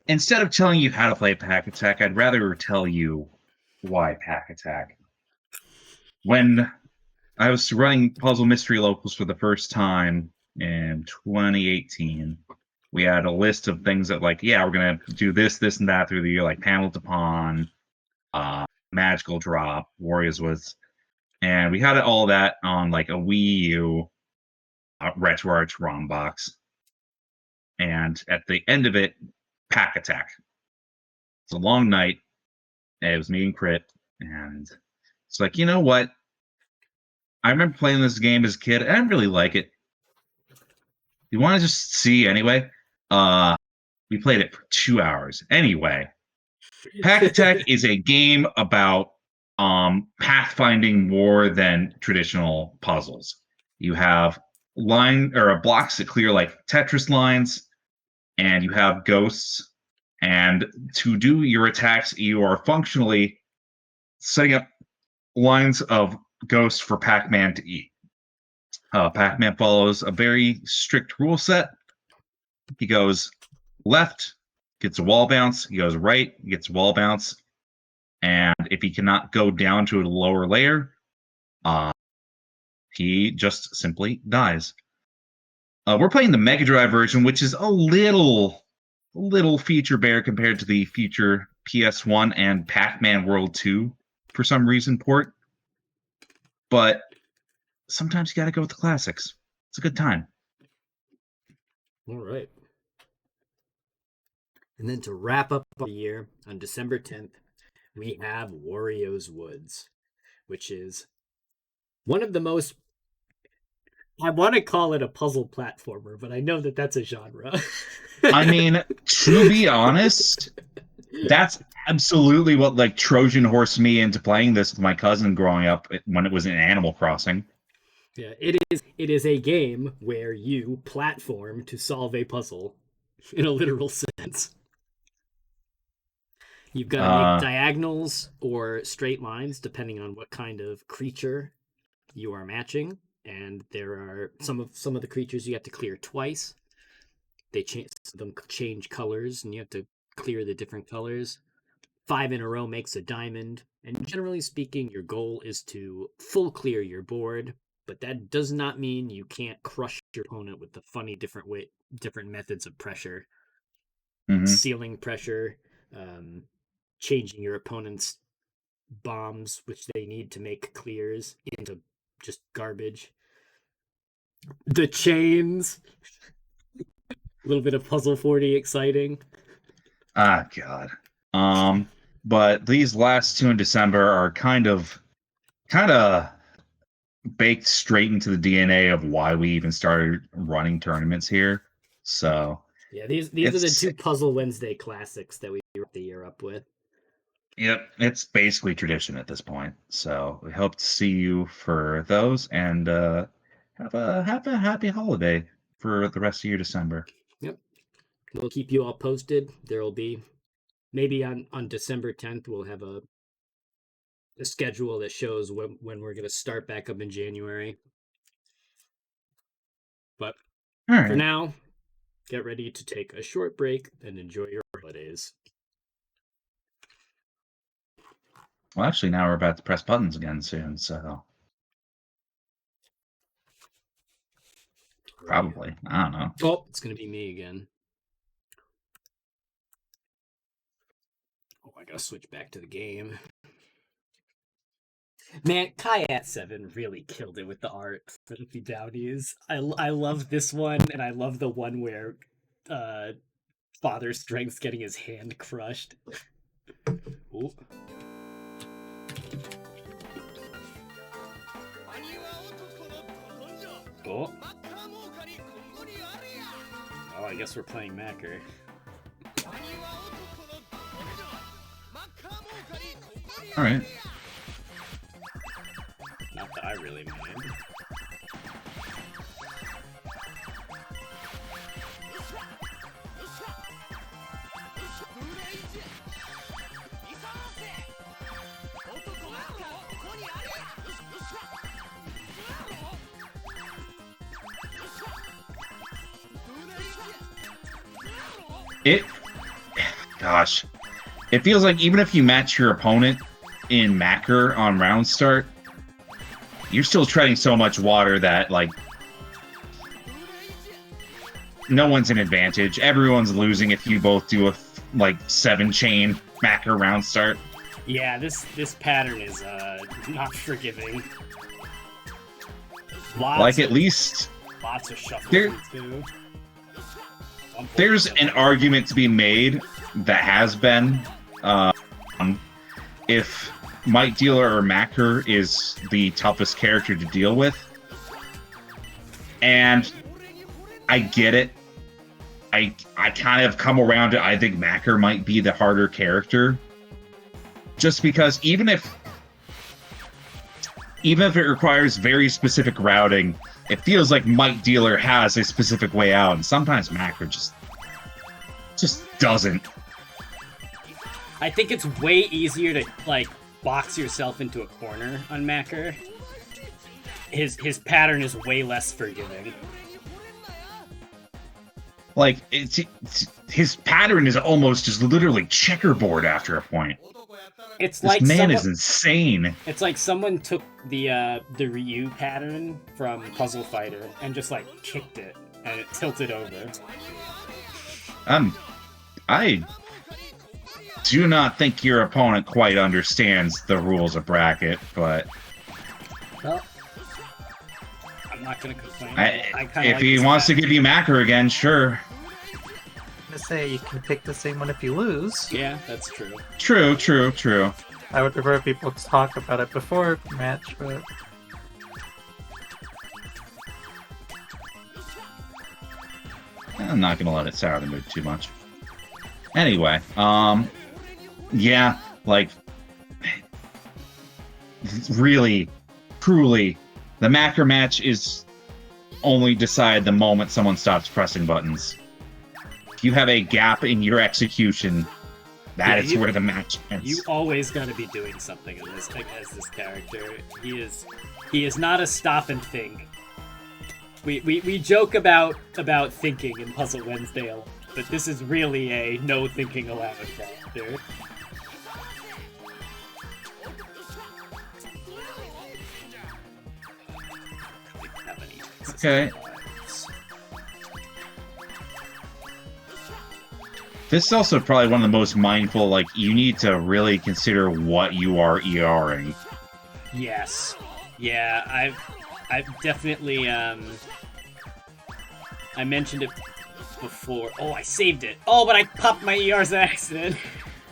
instead of telling you how to play Pack Attack, I'd rather tell you why Pack Attack. When I was running Puzzle Mystery Locals for the first time in 2018, we had a list of things that, like, yeah, we're going to do this, this, and that through the year, like Panel to Pawn, Magical Drop, Warriors Woods, and we had all that on like a Wii U RetroArch ROM box. And at the end of it, Pack Attack. It's a long night. It was me and Crit, and it's like, you know what? I remember playing this game as a kid. I didn't really like it. You want to just see anyway? We played it for 2 hours. Anyway, Pack Attack is a game about pathfinding more than traditional puzzles. You have blocks that clear like Tetris lines, and you have ghosts. And to do your attacks, you are functionally setting up lines of ghosts for Pac-Man to eat. Pac-Man follows a very strict rule set. He goes left, gets a wall bounce. He goes right, gets a wall bounce. And if he cannot go down to a lower layer, he just simply dies. We're playing the Mega Drive version, which is a little feature bare compared to the future PS1 and Pac-Man World 2 for some reason port. But sometimes you got to go with the classics. It's a good time. All right. And then to wrap up the year on December 10th, we have Wario's Woods, which is one of the most... I want to call it a puzzle platformer, but I know that that's a genre. I mean, to be honest, that's absolutely what like Trojan horsed me into playing this with my cousin growing up when it was in Animal Crossing. Yeah, it is a game where you platform to solve a puzzle in a literal sense. You've got to make diagonals or straight lines depending on what kind of creature you are matching. And there are some of the creatures you have to clear twice. They change colors, and you have to clear the different colors. 5 in a row makes a diamond. And generally speaking, your goal is to full clear your board, but that does not mean you can't crush your opponent with the funny different methods of pressure. Mm-hmm. Ceiling pressure, changing your opponent's bombs, which they need to make clears, into just garbage. The chains. A little bit of Puzzle 40 exciting. Ah, God. But these last two in December are kind of baked straight into the DNA of why we even started running tournaments here. So yeah, these are the 2 Puzzle Wednesday classics that we wrapped the year up with. Yep, it's basically tradition at this point. So we hope to see you for those, and have a happy holiday for the rest of your December. Yep, we'll keep you all posted. There will be maybe on December 10th we'll have a schedule that shows when we're going to start back up in January. But for now, get ready to take a short break and enjoy your holidays. Well, actually, now we're about to press buttons again soon, so probably. I don't know. Oh, it's going to be me again. Oh, I got to switch back to the game. Man, Kai-At7 really killed it with the art for the Downies. I love this one, and I love the one where Father Strength's getting his hand crushed. Ooh. Oh. Oh, I guess we're playing Macker. Alright. Not that I really mind. Gosh. It feels like even if you match your opponent in Macker on round start, you're still treading so much water that, like, no one's an advantage. Everyone's losing if you both do a, 7-chain Macker round start. Yeah, this pattern is not forgiving. Lots of shuffling too. There's an argument to be made that has been, if Might Dealer or Macker is the toughest character to deal with. And I get it. I kind of come around to, I think Macker might be the harder character. Just because even if it requires very specific routing, it feels like Might Dealer has a specific way out, and sometimes Macker just doesn't. I think it's way easier to, like, box yourself into a corner on Macker. His pattern is way less forgiving. Like, his pattern is almost just literally checkerboard after a point. It's this like man is insane. It's like someone took the Ryu pattern from Puzzle Fighter and just, like, kicked it, and it tilted over. I do not think your opponent quite understands the rules of bracket, but... Well, I'm not going to complain. If he wants to give you Macker again, sure. I'm gonna say you can pick the same one if you lose. Yeah, that's true. True. I would prefer people to talk about it before match, but... I'm not gonna let it sour the mood too much. Anyway, yeah, like, really, truly, the Macker match is only decided the moment someone stops pressing buttons. If you have a gap in your execution, that is where the match ends. You always gotta be doing something in this, like, as this character. He is not a stop and think. We joke about thinking in Puzzle Wednesday, but this is really a no thinking allowed character. Okay. This is also probably one of the most mindful, like, you need to really consider what you are ERing. Yes. Yeah, I've definitely, I mentioned it before. Oh, I saved it. Oh, but I popped my ERs on accident.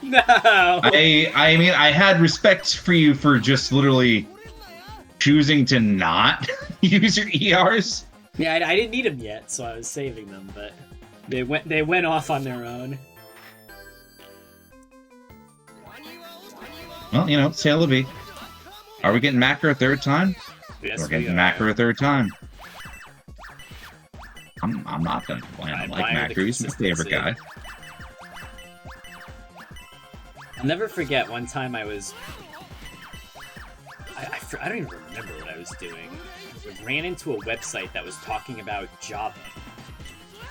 No! I mean, I had respect for you for just literally choosing to not use your ERs. Yeah, I didn't need them yet, so I was saving them, but they went off on their own. Well, you know, Sailor B. Are we getting Macro a third time? Yes, We're getting Macro a third time. I'm not gonna complain. I like Macro. He's my favorite guy. I'll never forget one time I was... I don't even remember what I was doing. I ran into a website that was talking about Java.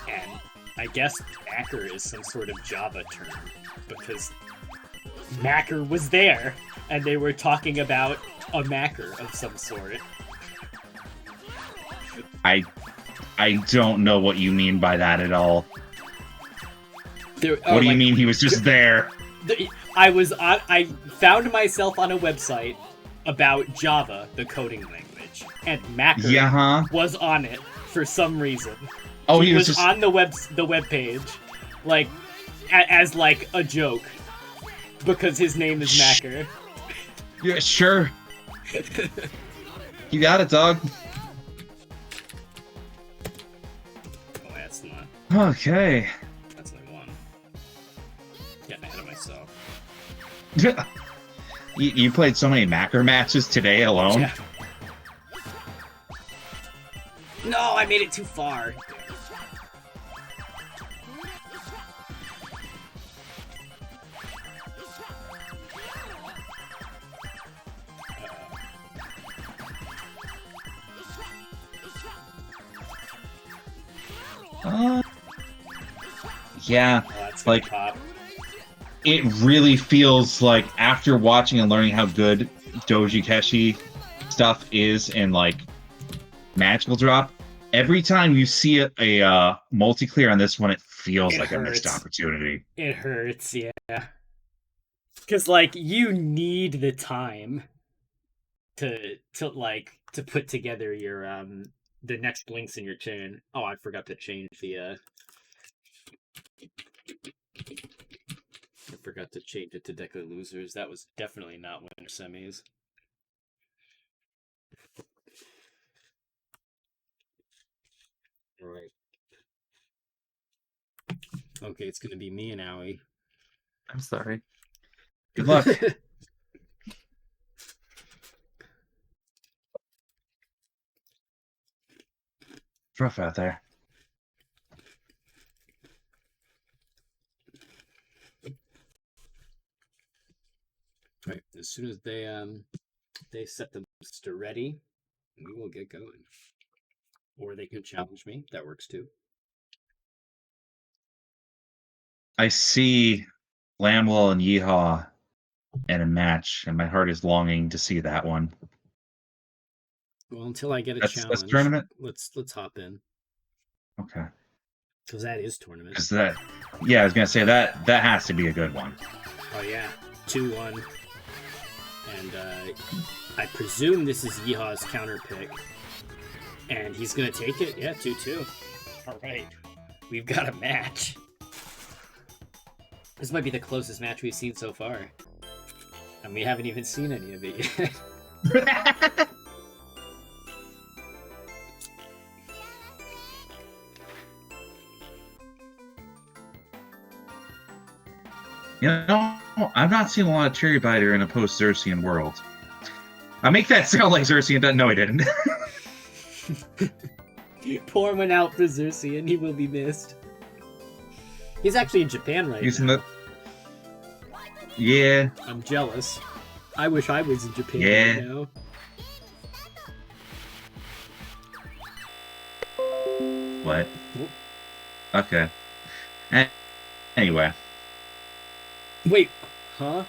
And I guess Macker is some sort of Java term. Because Macker was there, and they were talking about a Macker of some sort. I don't know what you mean by that at all. What do you mean he was just there? I found myself on a website about Java, the coding language, and Macker was on it for some reason. Oh, he was just on the web page, like as like a joke, because his name is Macker. Yeah, sure. You got it, dog. Oh, that's not. Okay. That's only one. Getting ahead of myself. You played so many Macker matches today alone? Yeah. No, I made it too far. Yeah, Oh, like pop. It really feels like after watching and learning how good Doji Keshi stuff is in like Magical Drop, every time you see a multi-clear on this one, it feels like a missed opportunity. It hurts, yeah. Because like you need the time to put together your the next links in your chain. Oh, I forgot to change the I forgot to change it to Deck of Losers. That was definitely not winner semis. Alright. Okay, it's gonna be me and Owie. I'm sorry. Good luck. It's rough out there. Right. As soon as they set the booster ready, we will get going. Or they can challenge me. That works too. I see Lamwell and Yeehaw in a match, and my heart is longing to see that one. Well, until I get a challenge, that's tournament. Let's hop in. Okay. Because that is tournament. Because that, yeah, I was gonna say that has to be a good one. Oh yeah, 2-1, and I presume this is Yeehaw's counter pick, and he's gonna take it. Yeah, 2-2. All right, we've got a match. This might be the closest match we've seen so far, and we haven't even seen any of it yet. You know, I've not seen a lot of Cherry Biter in a post-Xerxian world. I make that sound like Xerxian doesn't. No, he didn't. Pour one out for Xerxian. He will be missed. He's actually in Japan right now. Yeah. I'm jealous. I wish I was in Japan right now. What? Okay. Anyway. Wait, huh?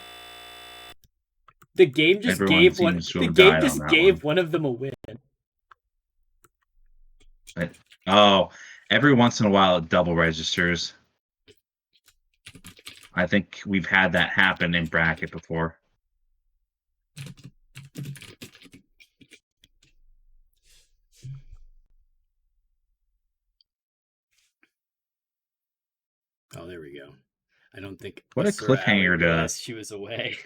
The game just gave one. The game just gave one of them a win. Oh, every once in a while it double registers. I think we've had that happen in bracket before. Oh, there we go. I don't think. What a cliffhanger to. She was away.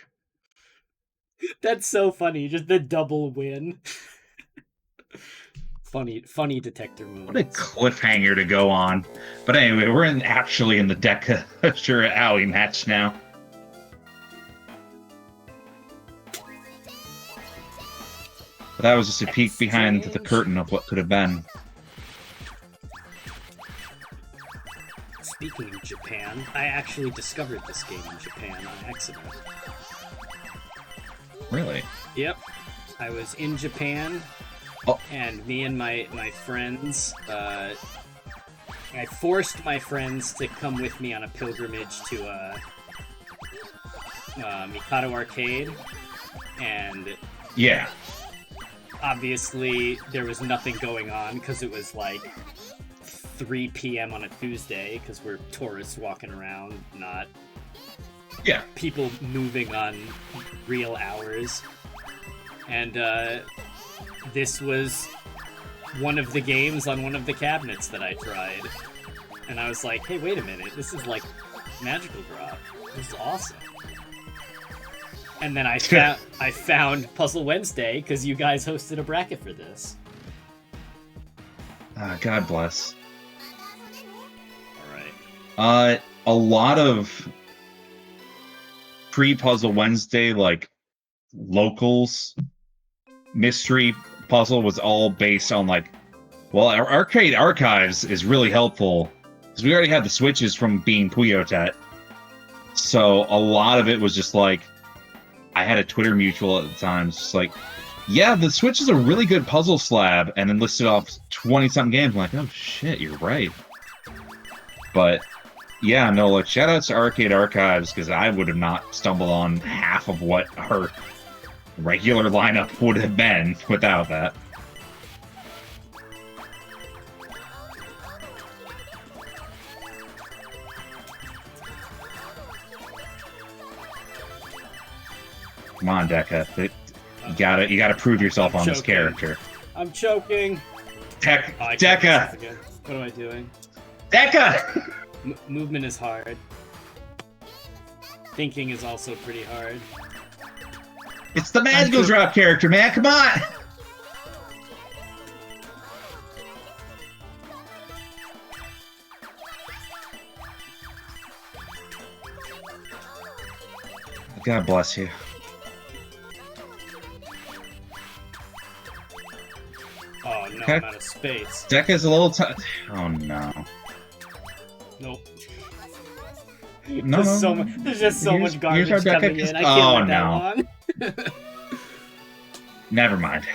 That's so funny. Just the double win. Funny detector What a moments. cliffhanger to go on. But anyway, we're actually in the Deca Shura Aoi match now. But that was just a peek behind the curtain of what could have been. Speaking of Japan, I actually discovered this game in Japan on accident. Really? Yep. I was in Japan, and me and my friends, I forced my friends to come with me on a pilgrimage to Mikado Arcade, and yeah, obviously there was nothing going on because it was like 3 p.m. on a Tuesday because we're tourists walking around, not people moving on real hours. And this was one of the games on one of the cabinets that I tried. And I was like, hey, wait a minute, this is like Magical Drop. This is awesome. And then I found Puzzle Wednesday because you guys hosted a bracket for this. God bless. Alright. A lot of pre-Puzzle Wednesday, like, locals mystery puzzle was all based on, like, well, our Arcade Archives is really helpful because we already had the switches from being Puyotet. So a lot of it was just like, I had a Twitter mutual at the time, it's just like, yeah, the Switch is a really good puzzle slab, and then listed off 20-something games. I'm like, oh shit, you're right. But yeah, no, like, shout outs to Arcade Archives, because I would have not stumbled on half of what our regular lineup would have been without that. Come on, Deca. You gotta prove yourself on this character. I'm choking. Deca! What am I doing? Deca! Movement is hard. Thinking is also pretty hard. It's the Magical Drop character, man! Come on! God bless you. Oh no, I'm out of space. Deca's a little oh no. Nope. No, there's just so much garbage coming in. I can't let that long. Never mind.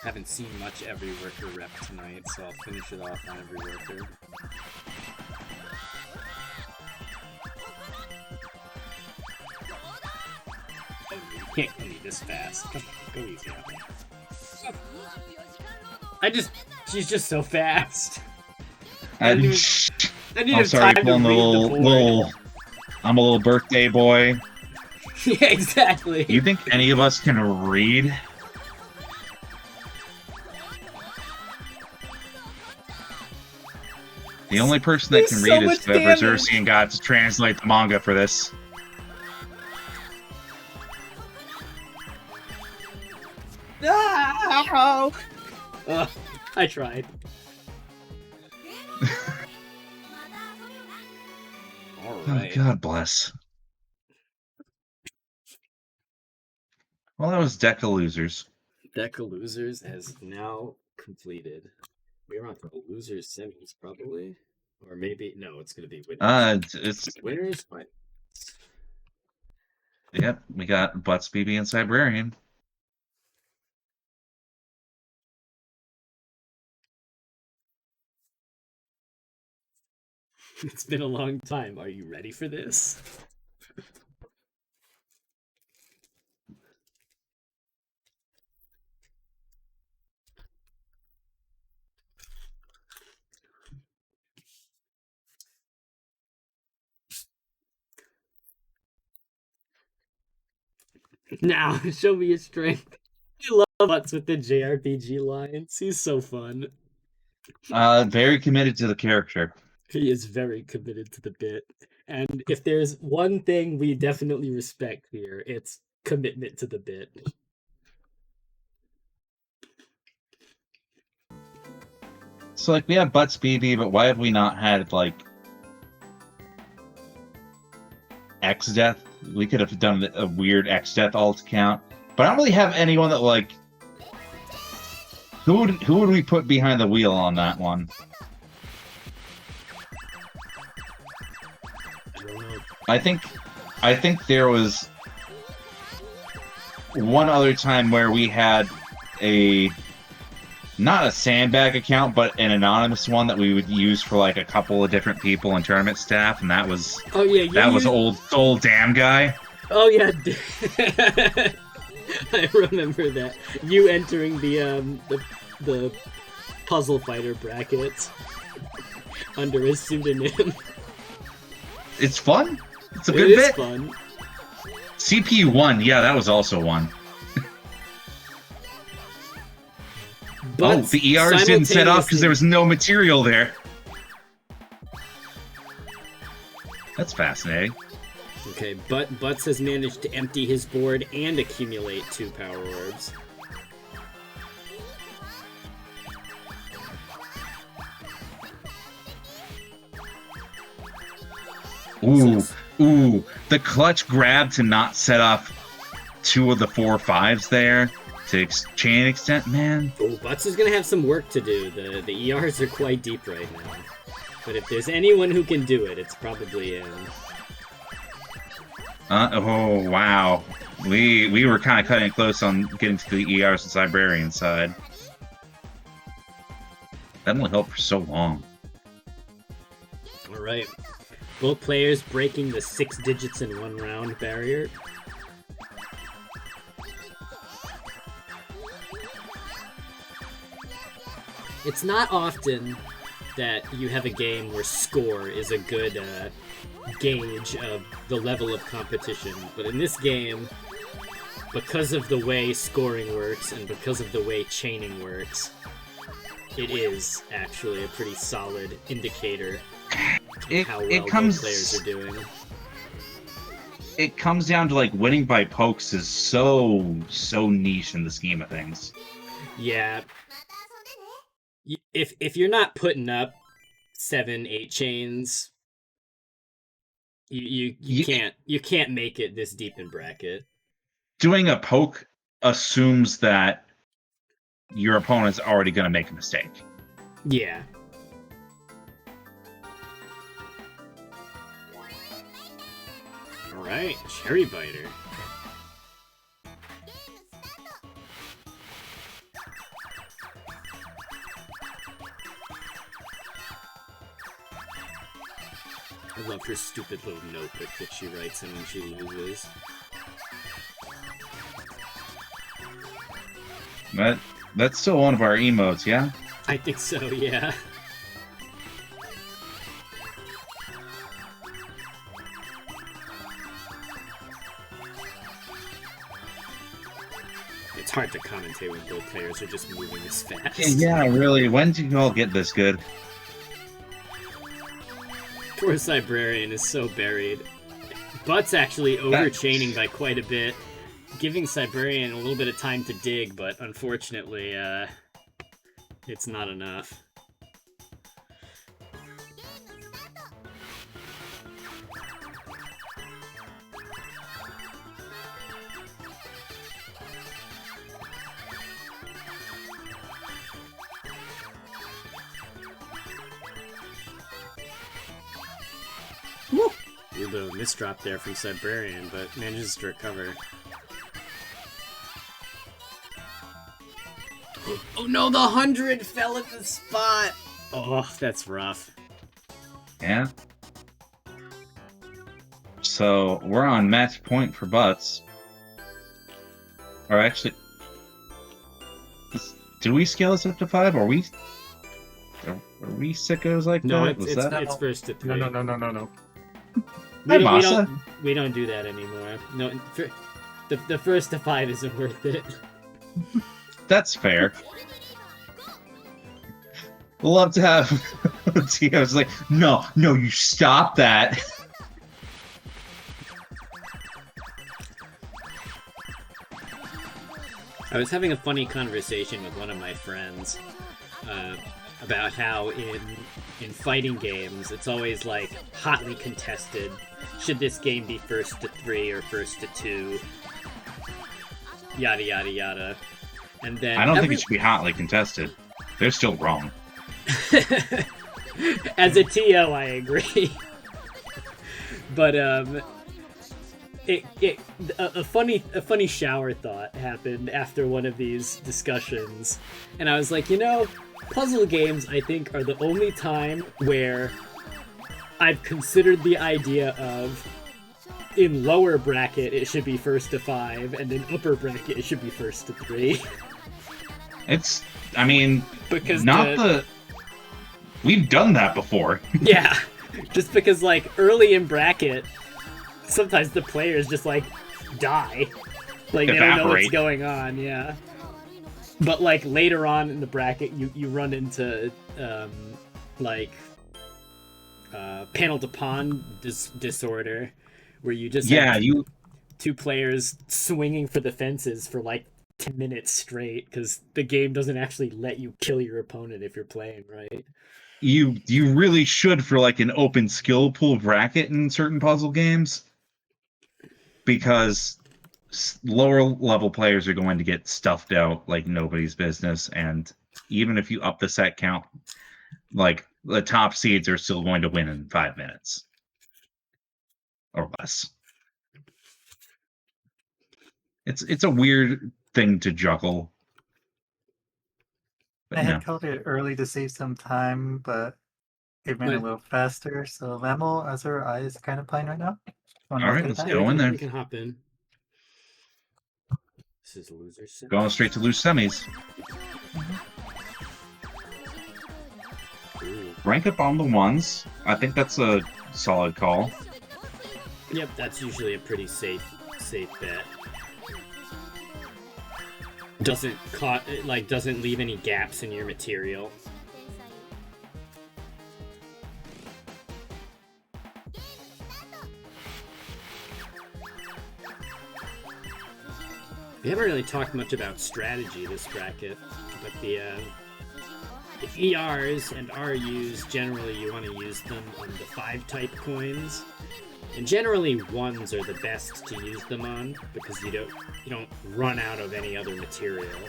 Haven't seen much Every Worker rep tonight, so I'll finish it off on Every Worker. You can't kill me this fast. Come on, go easy on me. She's just so fast. I need I'm sorry, pulling I'm a little birthday boy. Yeah, exactly. You think any of us can read? The only person that can read is the Bersersian got to translate the manga for this. No! I tried. Alright. Oh, God bless. Well, that was Deca Losers. Deca Losers has now completed. We're on to the Losers semis, probably. Or maybe, no, it's going to be Winners. It's... Winners? Yep, we got Butts, BB, and Cybrarian. It's been a long time. Are you ready for this? Now, show me your strength. I love Butts with the JRPG lines. He's so fun. Very committed to the character. He is very committed to the bit. And if there's one thing we definitely respect here, it's commitment to the bit. So, like, we have Butts BB, but why have we not had, like, X-Death? We could have done a weird X-Death alt count. But I don't really have anyone that, like... Who would we put behind the wheel on that one? I don't know. I think there was one other time where we had not a sandbag account, but an anonymous one that we would use for like a couple of different people and tournament staff, and that was was old damn guy. Oh yeah, I remember that. You entering the puzzle fighter brackets under his pseudonym. It's fun. It's a good bit. It's fun. CPU 1, yeah, that was also one. But the ERs didn't set off because there was no material there. That's fascinating. Okay, but Butts has managed to empty his board and accumulate 2 power orbs. Ooh, the clutch grab to not set off 2 of the 4 5s there to chain extent, man. Oh, Butts is gonna have some work to do. The ERs are quite deep right now. But if there's anyone who can do it, it's probably him. Oh, wow. We were kind of cutting it close on getting to the ERs and Cybrarian side. That only helped for so long. Alright. Both players breaking the 6 digits in 1 round barrier. It's not often that you have a game where score is a good gauge of the level of competition, but in this game, because of the way scoring works and because of the way chaining works, it is actually a pretty solid indicator of how well both players are doing. It comes down to, like, winning by pokes is so niche in the scheme of things. Yeah. If you're not putting up 7, 8 chains, you can't make it this deep in bracket. Doing a poke assumes that your opponent's already going to make a mistake. Yeah. Alright, Cherry Biter. I love her stupid little notebook that she writes in when she loses. That's still one of our emotes, yeah? I think so, yeah. It's hard to commentate when both players are just moving this fast. Yeah, really. When did you all get this good? Poor Cybrarian is so buried. Butts actually overchaining by quite a bit, giving Cybrarian a little bit of time to dig, but unfortunately, it's not enough. A little bit of a misdrop there from Cybrarian, but manages to recover. Oh no, the 100 fell at the spot! Oh, that's rough. Yeah. So, we're on match point for Butts. Or actually... Did we scale this up to 5? Are we sickos like no, that? It's first to 3. No. We don't do that anymore. No, The first to 5 isn't worth it. That's fair. We'll love to have Tio's like, no, you stop that. I was having a funny conversation with one of my friends about how in fighting games, it's always like hotly contested. Should this game be first to 3 or first to 2? Yada yada yada. And then I don't think it should be hotly contested. They're still wrong. As a TO, I agree. But a funny shower thought happened after one of these discussions, and I was like, puzzle games I think are the only time where I've considered the idea of in lower bracket it should be first to 5, and in upper bracket it should be first to 3. Because we've done that before. Yeah, just because like early in bracket, sometimes the players just like die, like they don't know what's going on. Yeah, but like later on in the bracket, you run into panel to pawn disorder, where you just have two players swinging for the fences for like 10 minutes straight because the game doesn't actually let you kill your opponent if you're playing right. You really should for like an open skill pool bracket in certain puzzle games, because lower level players are going to get stuffed out like nobody's business, and even if you up the set count, like the top seeds are still going to win in 5 minutes or less. It's a weird thing to juggle. But I had called it early to save some time, but it went a little faster. So Lamel, Azure, I is kind of playing right now. All right, let's go in there. We can hop in. This is loser set. Going straight to loose semis. Rank up on the ones. I think that's a solid call. Yep, that's usually a pretty safe bet. Doesn't leave any gaps in your material. We haven't really talked much about strategy this bracket, but the ERs and RUs, generally you want to use them on the 5-type coins. And generally 1s are the best to use them on, because you don't run out of any other material.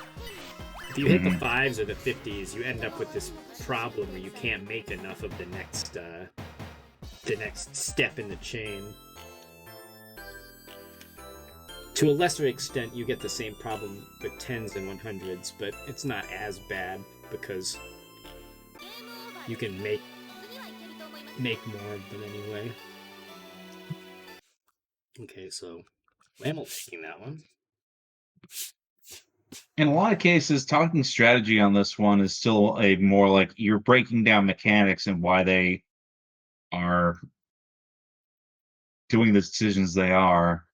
If you hit the 5s or the 50s, you end up with this problem where you can't make enough of the next step in the chain. To a lesser extent, you get the same problem with 10s and 100s, but it's not as bad because you can make more of them anyway. Okay, so Lamel taking that one. In a lot of cases, talking strategy on this one is still a more like you're breaking down mechanics and why they are doing the decisions they are,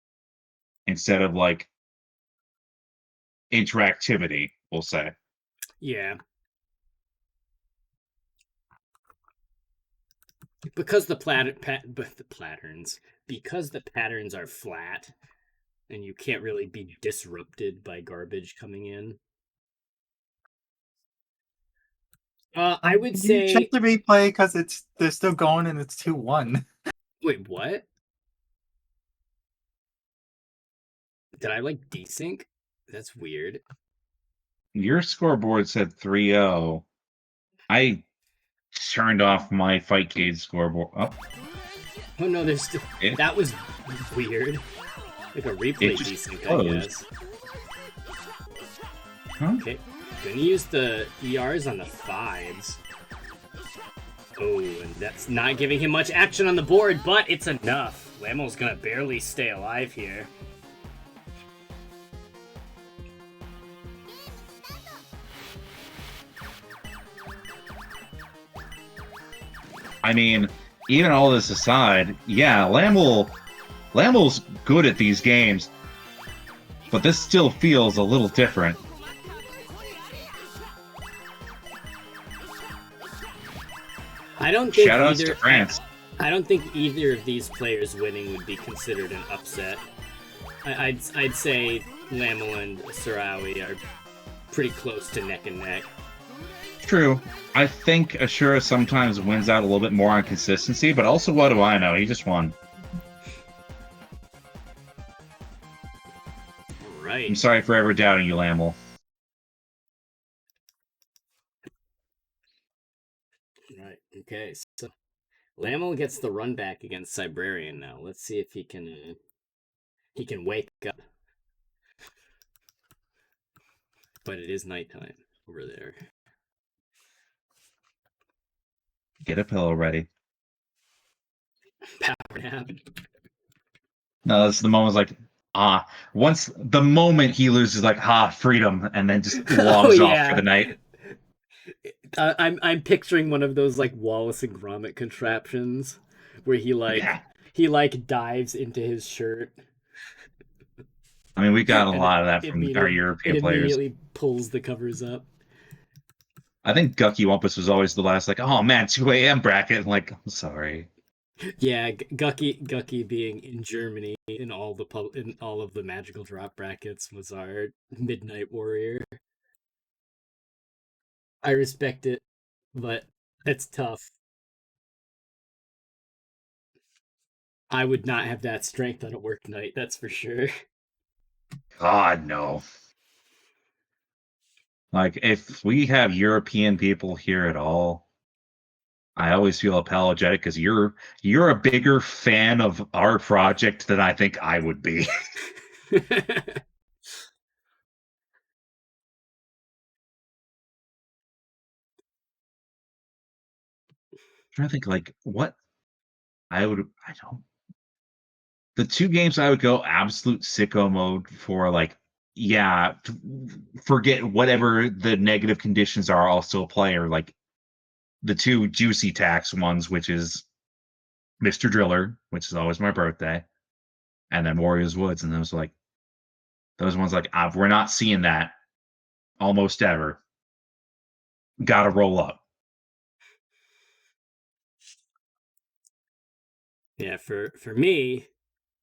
instead of like interactivity, we'll say. Yeah. Because the patterns are flat, and you can't really be disrupted by garbage coming in. I would say you check the replay because they're still going and it's 2-1. Wait, what? Did I like desync? That's weird. Your scoreboard said 3-0. I turned off my Fightcade scoreboard. Oh no, there's still... That was weird. Like a replay desync, I guess. Huh? Okay, gonna use the ERs on the 5s. Oh, and that's not giving him much action on the board, but it's enough. Lamel's gonna barely stay alive here. I mean, even all this aside, yeah, Lamel's good at these games. but this still feels a little different. I don't think Shoutouts either. to France. I don't think either of these players winning would be considered an upset. I'd say Lamel and Sarawi are pretty close to neck and neck. True. I think Ashura sometimes wins out a little bit more on consistency, but also, what do I know? He just won. Right. I'm sorry for ever doubting you, Lamel. Right. Okay. So Lamel gets the run back against Cybrarian now. Let's see if he can wake up. But it is nighttime over there. Get a pillow ready. Power nap. No, that's the moment. Like, once the moment he loses, like, freedom, and then just logs off for the night. I'm picturing one of those like Wallace and Gromit contraptions where he dives into his shirt. I mean, we got a lot of that from our European players. It immediately pulls the covers up. I think Gucky Wumpus was always the last, like, oh man, 2 a.m. bracket. I'm like, I'm sorry. Yeah, Gucky being in Germany in all of the magical drop brackets was our midnight warrior. I respect it, but it's tough. I would not have that strength on a work night, that's for sure. God, no. Like, if we have European people here at all, I always feel apologetic because you're a bigger fan of our project than I think I would be. I'm trying to think, like, what I don't. The 2 games I would go absolute sicko mode for, like, yeah, forget whatever the negative conditions are, I'll still play, or like the 2 juicy tax ones, which is Mr. Driller, which is always my birthday, and then Warriors Woods, and those ones like, we're not seeing that almost ever. Gotta roll up. Yeah, for me,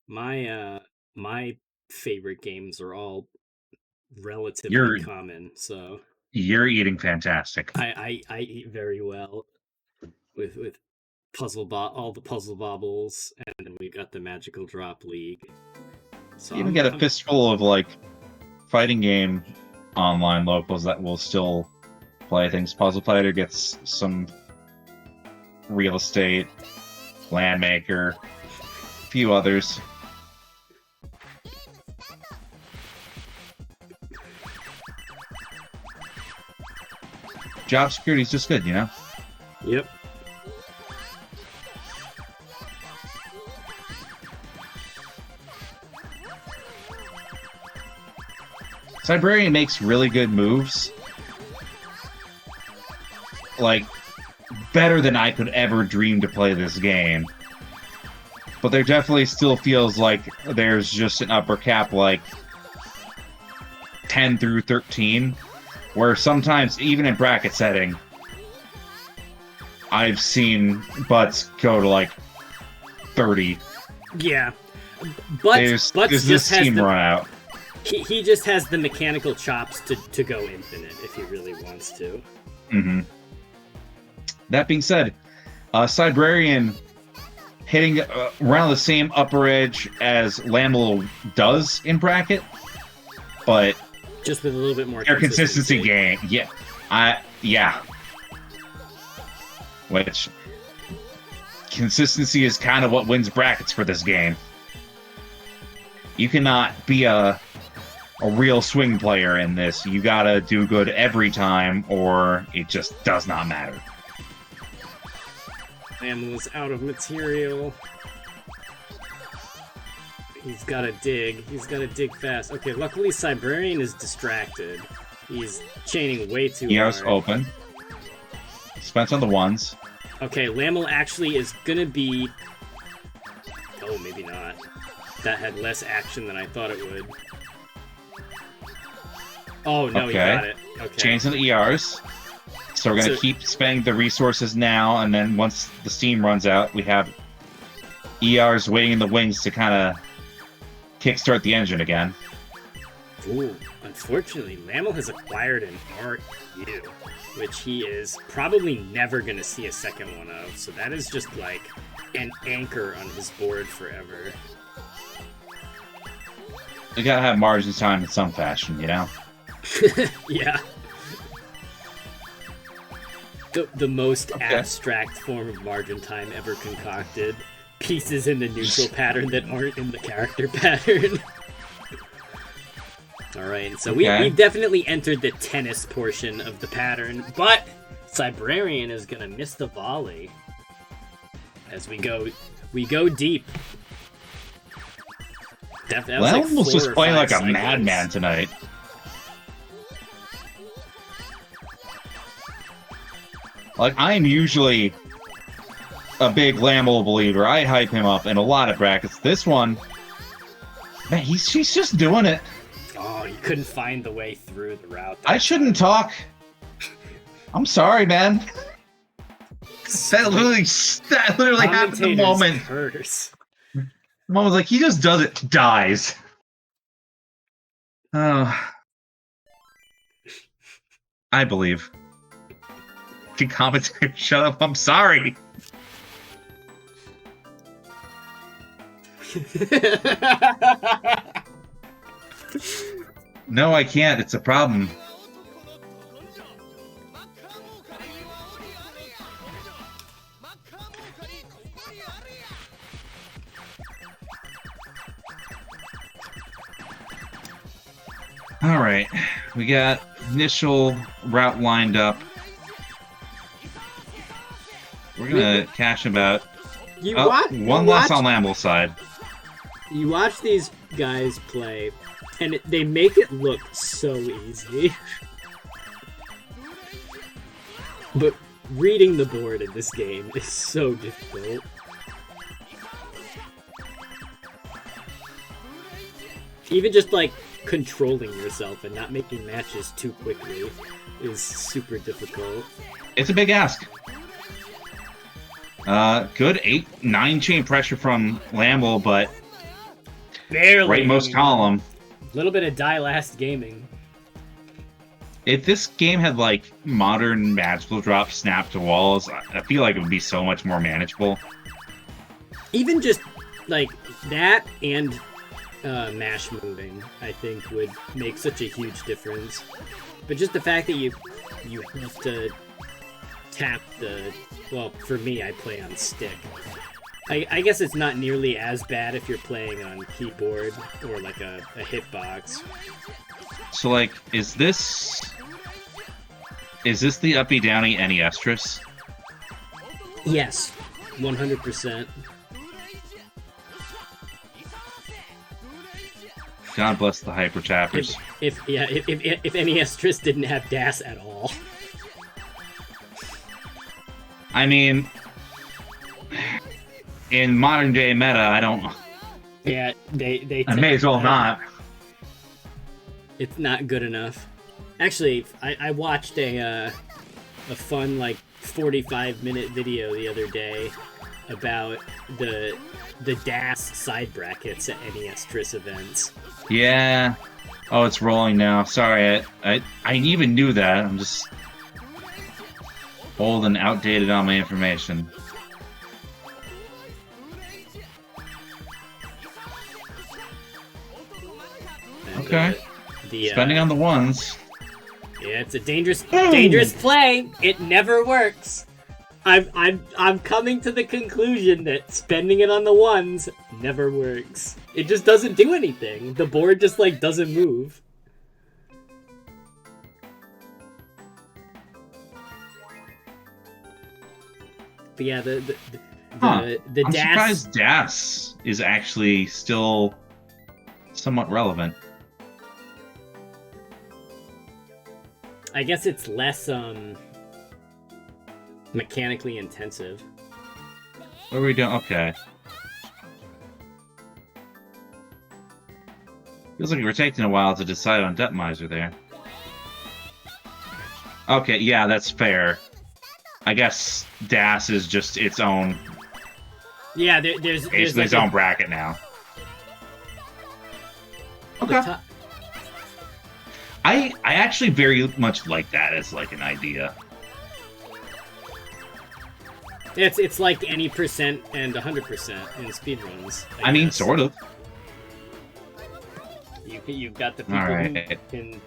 my favorite games are all relatively common, so you're eating fantastic. I eat very well with all the puzzle bobbles, and then we got the magical drop league. So you even get a fistful of like fighting game online locals that will still play things. Puzzle Fighter gets some real estate, Landmaker, a few others. Job security is just good, you know? Yep. Cybrarian makes really good moves. Like, better than I could ever dream to play this game. But there definitely still feels like there's just an upper cap, like 10 through 13, where sometimes, even in bracket setting, I've seen butts go to like 30. Yeah. Butts just has run out. He just has the mechanical chops to go infinite if he really wants to. Mm-hmm. That being said, Cybrarian hitting around the same upper edge as Lamel does in bracket, but just with a little bit more consistency gain. Yeah. Which consistency is kind of what wins brackets for this game. You cannot be a real swing player in this. You gotta do good every time, or it just does not matter. Lamel's out of material. He's gotta dig. He's gotta dig fast. Okay, luckily Cybrarian is distracted. He's chaining way too hard. Eos open. Spent on the ones. Okay, Lamel actually is gonna be... Oh, maybe not. That had less action than I thought it would. Oh, no, Okay. you got it. Okay. Chains into ERs. So we're gonna keep spending the resources now, and then once the steam runs out, we have ERs waiting in the wings to kind of kickstart the engine again. Ooh, unfortunately, Lamel has acquired an RU, which he is probably never going to see a second one of, so that is just like an anchor on his board forever. We gotta have margin time in some fashion, you know? Yeah. The most abstract form of margin time ever concocted. Pieces in the neutral pattern that aren't in the character pattern. Alright, so we've definitely entered the tennis portion of the pattern, but Cybrarian is gonna miss the volley. As we go deep. That was like almost was 4 or playing 5 like a cycles. madman tonight. Like, I'm usually a big Lamel believer. I hype him up in a lot of brackets. This one, man, she's just doing it. Oh, you couldn't find the way through the route. I shouldn't talk. I'm sorry, man. That literally happened the moment. Curse. Mom was like, he just does it, dies. Oh. I believe. Can commentator shut up? I'm sorry. No, I can't. It's a problem. All right, we got initial route lined up. We're gonna cash about one less on Lamble's side. You watch these guys play, and they make it look so easy. But reading the board in this game is so difficult. Even just like controlling yourself and not making matches too quickly is super difficult. It's a big ask. Good 8-9 chain pressure from Lamble, but barely. Rightmost column. A little bit of die last gaming. If this game had like modern magical drop snap to walls, I feel like it would be so much more manageable. Even just like that and mash moving, I think, would make such a huge difference. But just the fact that you have to tap the... Well, for me, I play on stick. I guess it's not nearly as bad if you're playing on keyboard or like a hitbox. So, like, is this the uppy downy any estrus? Yes, 100%. God bless the hyper tappers. If any estrus didn't have DAS at all. I mean, in modern day meta, I don't. Yeah, they. I may as well not. It's not good enough. Actually, I watched a fun like 45-minute video the other day about the DAS side brackets at NES Triss events. Yeah. Oh, it's rolling now. Sorry, I even knew that. I'm just old and outdated on my information. And, okay. Spending on the ones. Yeah, it's a dangerous play. It never works. I'm coming to the conclusion that spending it on the ones never works. It just doesn't do anything. The board just like doesn't move. But yeah, the I'm DAS. surprised DAS is actually still somewhat relevant. I guess it's less mechanically intensive. What are we doing? Okay. Feels like we're taking a while to decide on Depmiser there. Okay, yeah, that's fair. I guess Das is just its own, Yeah, there's basically like its own bracket now. the Okay. top- I actually very much like that as like an idea. It's like any percent and 100% in speedruns. I mean, guess. sort of. You've got the people All who right. can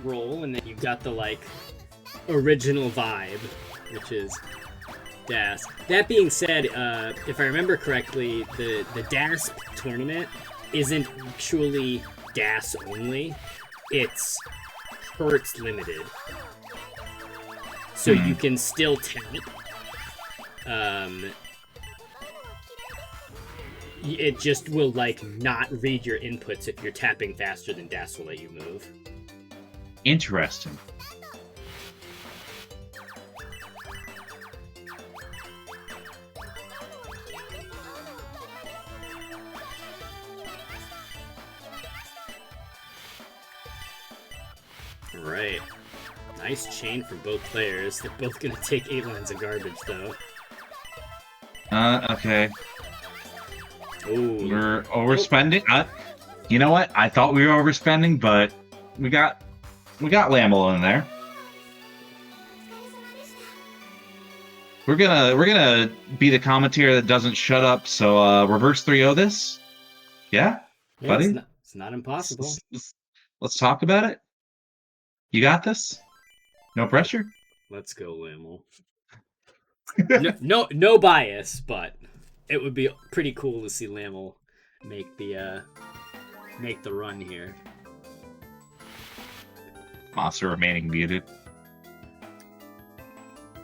roll, and then you've got the like original vibe, which is DAS. That being said, if I remember correctly, the DAS tournament isn't actually DAS only. It's Hertz limited, so you can still tap. It just will like not read your inputs if you're tapping faster than DAS will let you move. Interesting. Right. Nice chain for both players. They're both gonna take 8 lines of garbage though. Okay. Ooh. We're overspending. You know what? I thought we were overspending, but we got Lamel in there. We're gonna be the commentator that doesn't shut up. So reverse 3-0 this. Yeah, Yeah, buddy. it's not impossible. Let's talk about it. You got this. No pressure. Let's go, Lamel. no bias, but it would be pretty cool to see Lamel make the run here. Monster remaining muted.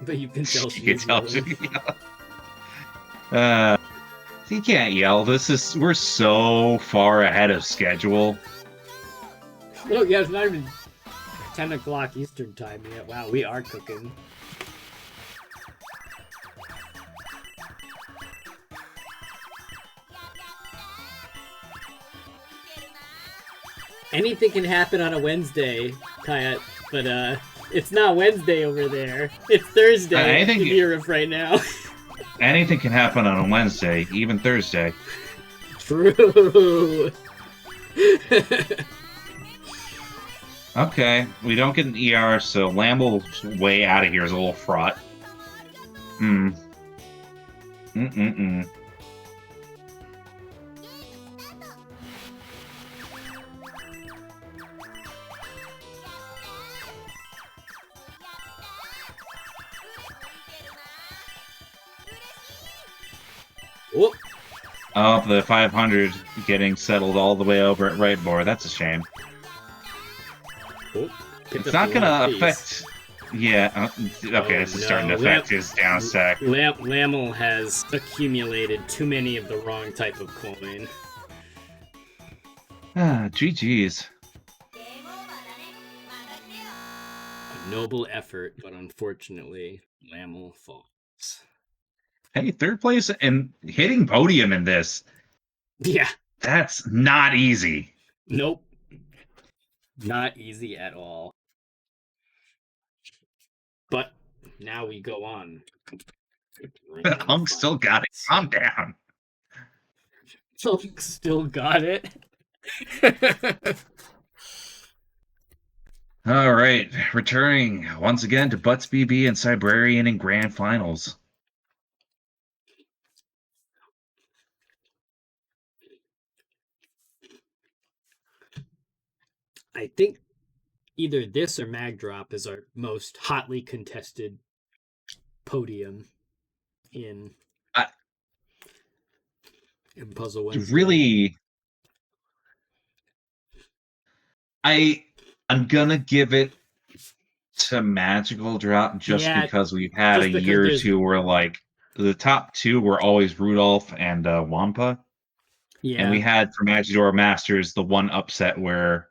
But you can tell You can she's tell yelling. you can't yell. We're so far ahead of schedule. Look, yeah, it's not even 10 o'clock Eastern time yet. Wow, we are cooking. Anything can happen on a Wednesday, Kayat, but it's not Wednesday over there. It's Thursday. Anything- in Europe right now. Anything can happen on a Wednesday, even Thursday. True. Okay, we don't get an ER, so Lamble's way out of here is a little fraught. Oh, Oh, the 500 getting settled all the way over at right board. That's a shame. oh, It's not gonna affect. Yeah. Okay, this is starting to affect his down stack. Lamel has accumulated too many of the wrong type of coin. GG's. A noble effort, but unfortunately, Lamel falls. Hey, third place and hitting podium in this. Yeah. That's not easy. Nope. Not easy at all. But now we go on. Hunk still got it. Calm down. Hunk still got it. All right, returning once again to Butts BB and Cybrarian in grand finals. I think either this or Mag Drop is our most hotly contested podium in Puzzle Wednesday. Really, I'm gonna give it to Magical Drop just because we've had a year or two where like the top two were always Rudolph and Wampa. Yeah. And we had for Magidor Masters the one upset where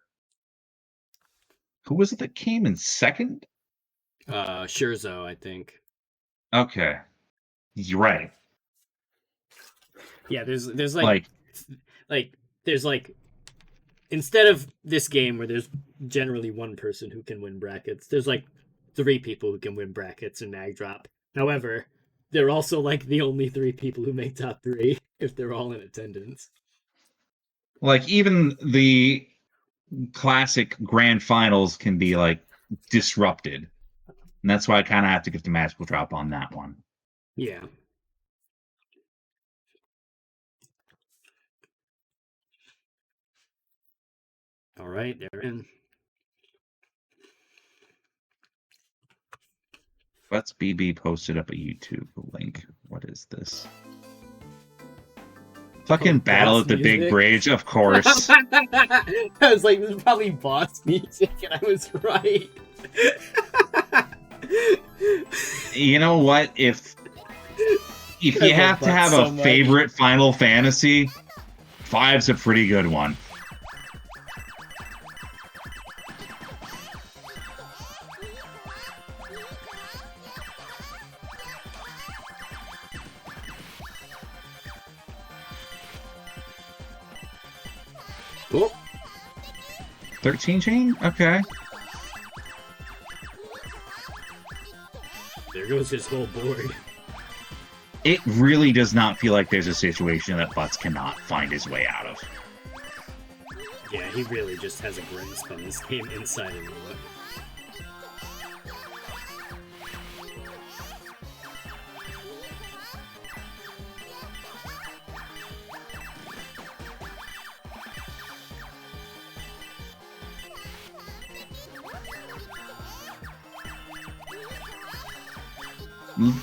who was it that came in second? Scherzo, I think. Okay. You're right. Yeah, there's like there's like instead of this game where there's generally one person who can win brackets, there's like 3 people who can win brackets and mag drop. However, they're also like the only 3 people who make top 3 if they're all in attendance. Like, even the classic grand finals can be like disrupted. And that's why I kind of have to give the magical drop on that one. Yeah. All right, they're in. Let's BB posted up a YouTube link. What is this? Fucking Battle at the Big Bridge, of course. I was like, this is probably boss music, and I was right. You know what? If you have to have a favorite Final Fantasy, 5's a pretty good one. Oh. 13 chain? Okay. There goes his whole board. It really does not feel like there's a situation that Butts cannot find his way out of. Yeah, he really just has a grasp on this game inside and out.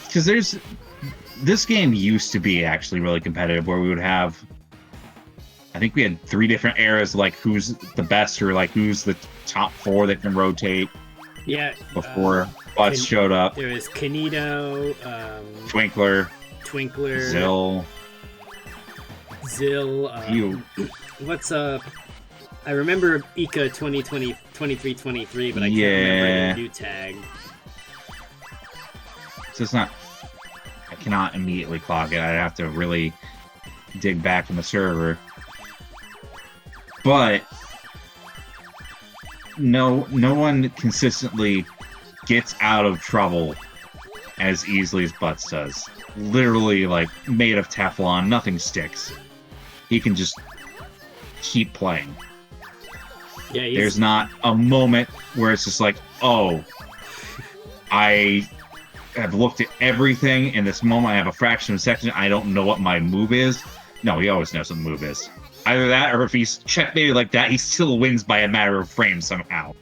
Because this game used to be actually really competitive, where we would have, I think we had 3 different eras, like who's the best or like who's the top 4 that can rotate. Yeah. Before Butts showed up. There was Kanito, Twinkler, Zill. What's I remember Ika 2020 23-23, but I can't remember the new tag. So it's not, I cannot immediately clock it. I'd have to really dig back in the server. But no one consistently gets out of trouble as easily as Butts does. Literally, like, made of Teflon, nothing sticks. He can just keep playing. Yeah, there's not a moment where it's just like, oh, I have looked at everything in this moment. I have a fraction of a second. I don't know what my move is. No, he always knows what the move is. Either that, or if he's checkmated like that, he still wins by a matter of frames somehow.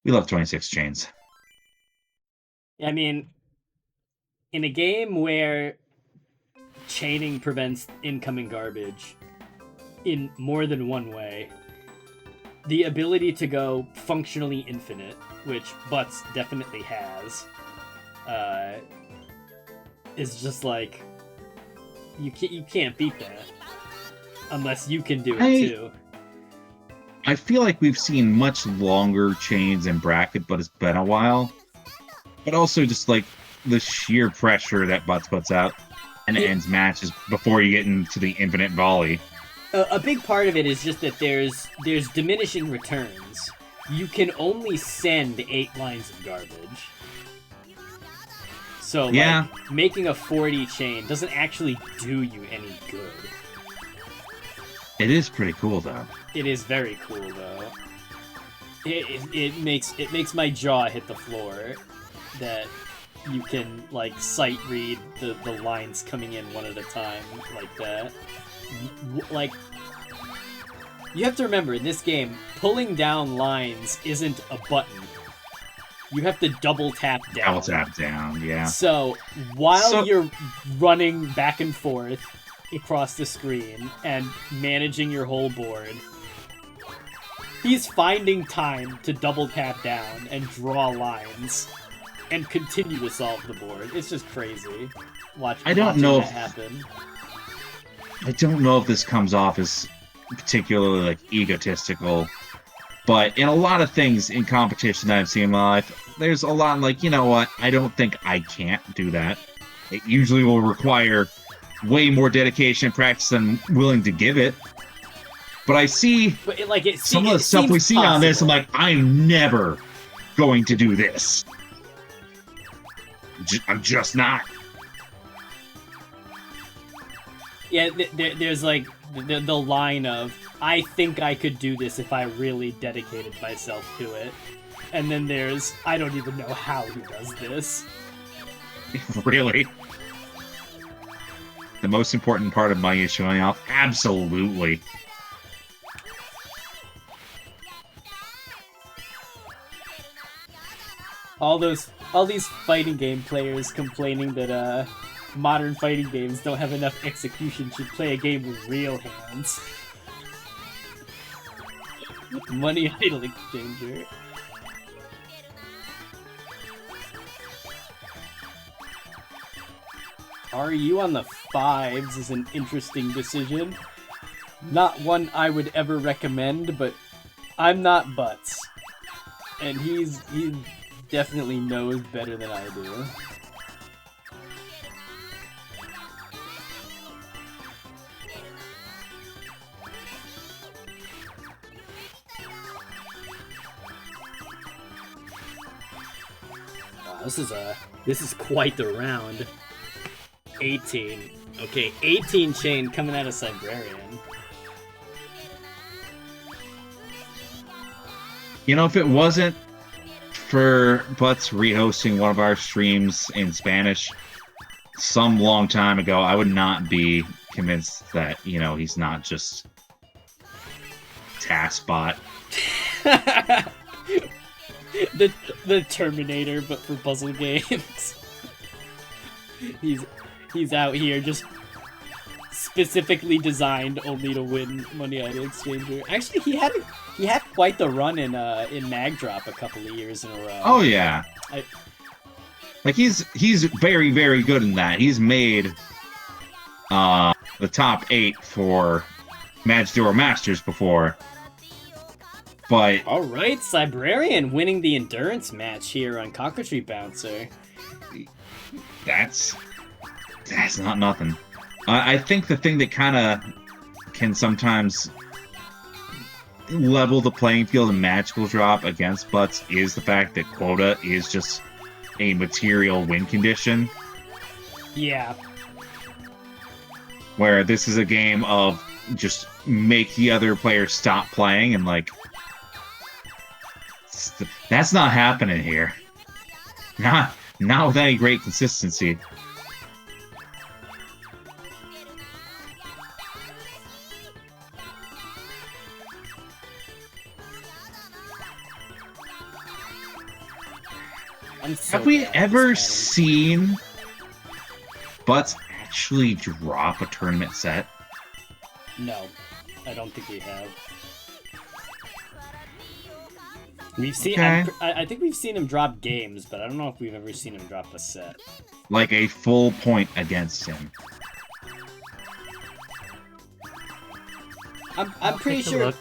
We love 26 chains. I mean, in a game where chaining prevents incoming garbage in more than one way, the ability to go functionally infinite, which Butts definitely has, is just like, you can't beat that unless you can do it too. I feel like we've seen much longer chains in bracket, but it's been a while. But also just like the sheer pressure that Butts puts out and it ends matches before you get into the infinite volley. A big part of it is just that there's diminishing returns. You can only send 8 lines of garbage. So like, making a 40 chain doesn't actually do you any good. It is pretty cool though. It is very cool though. It makes my jaw hit the floor that you can like sight read the lines coming in one at a time like that. Like, you have to remember, in this game, pulling down lines isn't a button. You have to double tap down. Double tap down, yeah. So, while you're running back and forth across the screen and managing your whole board, he's finding time to double tap down and draw lines and continue to solve the board. It's just crazy. Watching that happen. I don't know if this comes off as particularly like egotistical, but in a lot of things in competition that I've seen in my life, there's a lot like, you know what, I don't think I can't do that. It usually will require way more dedication and practice than I'm willing to give it. But I see But it some of the stuff we see on this, I'm like, I'm never going to do this. I'm just not. Yeah, there's like the line of, I think I could do this if I really dedicated myself to it. And then there's, I don't even know how he does this. Really? The most important part of money is showing off? Absolutely. All these fighting game players complaining that modern fighting games don't have enough execution, should play a game with real hands. Money Idol Exchanger. RU on the 5s is an interesting decision. Not one I would ever recommend, but I'm not Butts. And he definitely knows better than I do. Wow, this is quite the round. 18. Okay, 18 chain coming out of Cybrarian. You know, if it wasn't for Butts rehosting one of our streams in Spanish some long time ago, I would not be convinced that, you know, he's not just TaskBot. the Terminator, but for puzzle games. He's out here just specifically designed only to win Money Idol Exchanger. Actually, he had quite the run in Magdrop a couple of years in a row. Oh yeah. Like he's very, very good in that. He's made the top 8 for Match Duo Masters before. But alright, Cybrarian winning the endurance match here on Cockatree Bouncer. That's not nothing. I think the thing that kind of can sometimes level the playing field in Magical Drop against Butts is the fact that Quota is just a material win condition. Yeah. Where this is a game of just make the other player stop playing, and like that's not happening here. Not with any great consistency. Have we ever seen Butts actually drop a tournament set? No, I don't think we have. We've seen. Okay. I think we've seen him drop games, but I don't know if we've ever seen him drop a set. Like a full point against him. I'm pretty sure.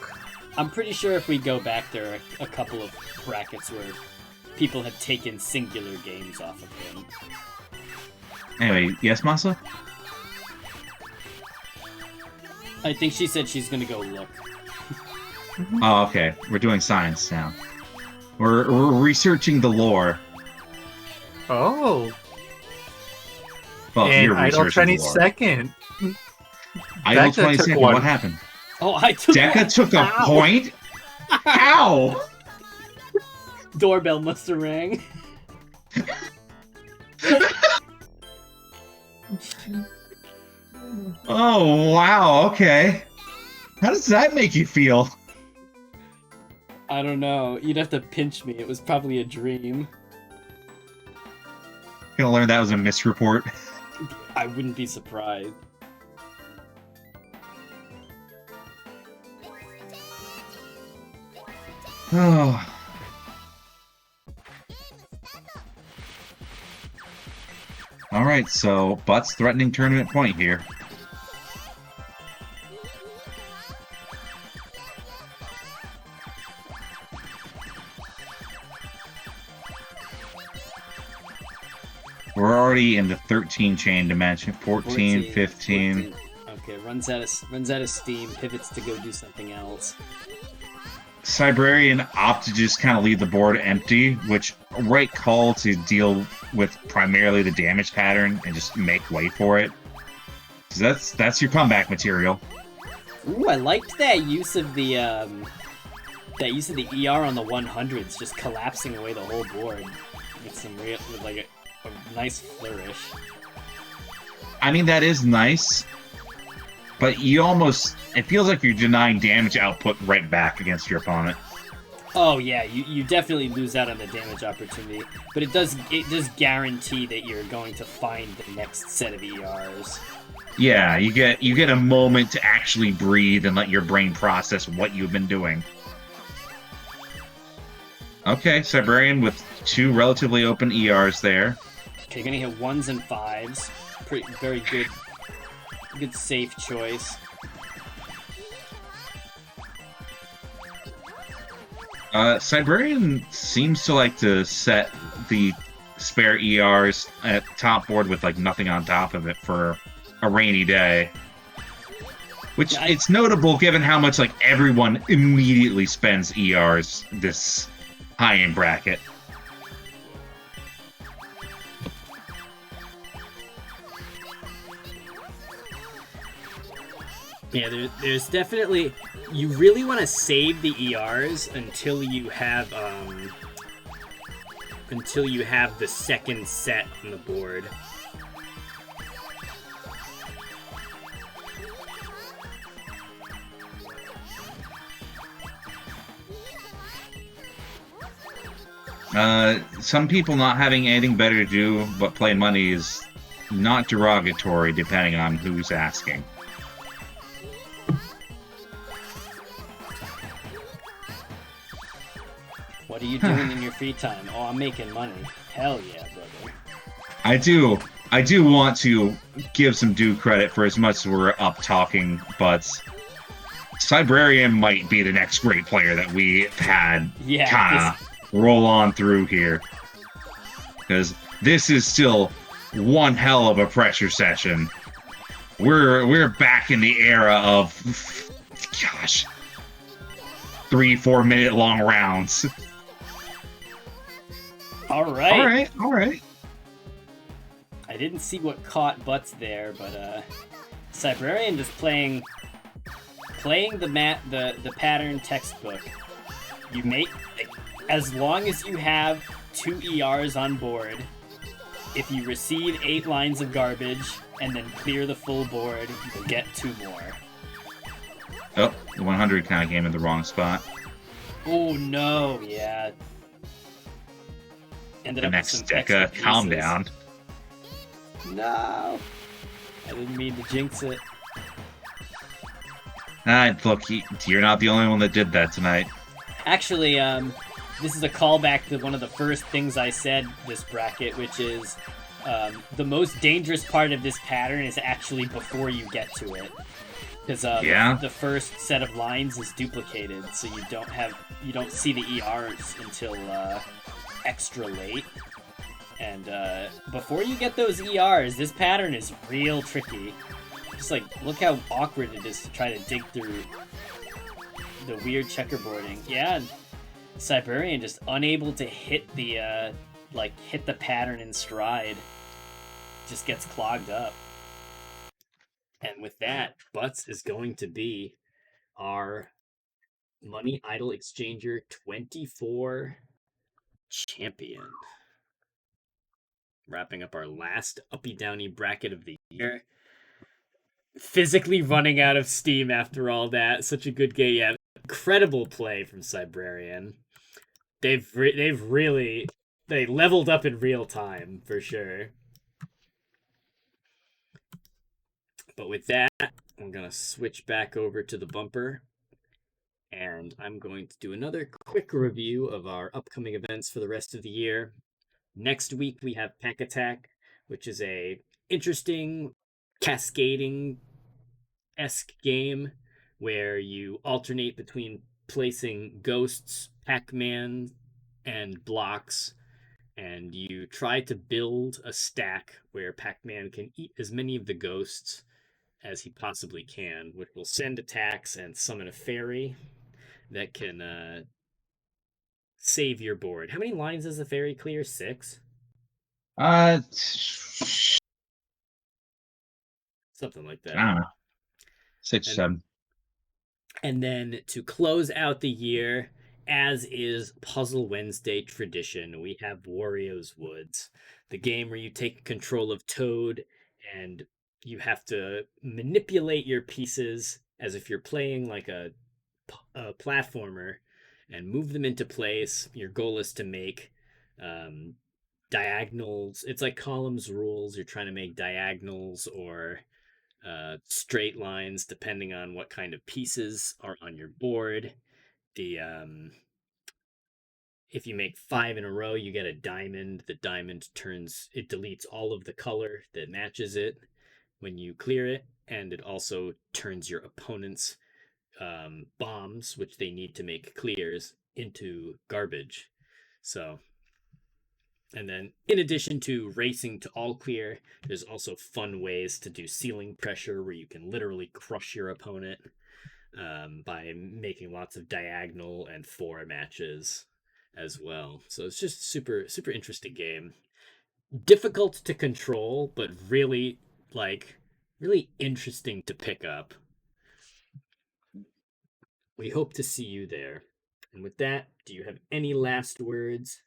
I'm pretty sure if we go back, there are a couple of brackets where people have taken singular games off of him. Anyway, yes, Masa? I think she said she's gonna go look. Oh, okay. We're doing science now. We're researching the lore. Oh. Well, and you're Idle researching 22nd. Idle Becca 22nd, took one. what happened? Oh, I took Deca took a point? Ow! Doorbell must have rang. Oh, wow, okay. How does that make you feel? I don't know. You'd have to pinch me. It was probably a dream. Gonna learn that was a misreport. I wouldn't be surprised. Oh. Alright, so Butts threatening tournament point here. We're already in the 13 chain dimension. 14, 15. Okay, runs out of steam, pivots to go do something else. Cybrarian opt to just kind of leave the board empty, which right call to deal with primarily the damage pattern and just make way for it. So that's your comeback material. Ooh, I liked that use of the ER on the 100s, just collapsing away the whole board with a nice flourish. I mean, that is nice, but it feels like you're denying damage output right back against your opponent. Oh yeah, you definitely lose out on the damage opportunity, but it does guarantee that you're going to find the next set of ERs. Yeah, you get a moment to actually breathe and let your brain process what you've been doing. Okay, Cybrarian with 2 relatively open ERs there. Okay, gonna hit 1s and 5s. Very good. Good safe choice. Cybrarian seems to like to set the spare ERs at top board with like nothing on top of it for a rainy day. Which it's notable given how much like everyone immediately spends ERs this high-end bracket. Yeah, there's definitely... You really want to save the ERs until you have the second set on the board. Some people not having anything better to do but play money is not derogatory depending on who's asking. What are you doing in your free time? Oh, I'm making money. Hell yeah, brother. I do want to give some due credit for as much as we're up talking, but Cybrarian might be the next great player that we had kind of roll on through here. Because this is still one hell of a pressure session. We're back in the era of, gosh, 3-4 minute long rounds. All right. I didn't see what caught butts there, but Cybrarian just playing the pattern textbook. You make, as long as you have 2 ERs on board, if you receive 8 lines of garbage and then clear the full board, you'll get 2 more. Oh, the 100 kind of came in the wrong spot. Oh no, yeah. Ended the up next with some Deca, calm down. No, I didn't mean to jinx it. Look, you're not the only one that did that tonight. Actually, this is a callback to one of the first things I said this bracket, which is the most dangerous part of this pattern is actually before you get to it. Because the first set of lines is duplicated, so you don't see the ERs until extra late. And before you get those ERs, this pattern is real tricky. Just like, look how awkward it is to try to dig through the weird checkerboarding. Yeah, and Cybrarian just unable to hit the pattern in stride. Just gets clogged up. And with that, Butts is going to be our Money Idol Exchanger 24 champion. Wrapping up our last uppy-downy bracket of the year. Physically running out of steam after all that. Such a good game. Yeah, incredible play from Cybrarian. They leveled up in real time, for sure. But with that, I'm going to switch back over to the bumper. And I'm going to do another quick review of our upcoming events for the rest of the year. Next week, we have Pack Attack, which is a interesting cascading-esque game where you alternate between placing ghosts, Pac-Man, and blocks, and you try to build a stack where Pac-Man can eat as many of the ghosts as he possibly can, which will send attacks and summon a fairy that can save your board. How many lines does the fairy clear? 6? Something like that. I don't know. 6, 7. And then to close out the year, as is Puzzle Wednesday tradition, we have Wario's Woods, the game where you take control of Toad and you have to manipulate your pieces as if you're playing like a platformer and move them into place. Your goal is to make diagonals. It's like columns rules. You're trying to make diagonals or straight lines depending on what kind of pieces are on your board. The if you make 5 in a row, you get a diamond. The diamond it deletes all of the color that matches it when you clear it, and it also turns your opponent's bombs, which they need to make clears, into garbage. So, and then in addition to racing to all clear, there's also fun ways to do ceiling pressure where you can literally crush your opponent by making lots of diagonal and 4 matches as well. So it's just super interesting game. Difficult to control, but really interesting to pick up. We hope to see you there. And with that, do you have any last words?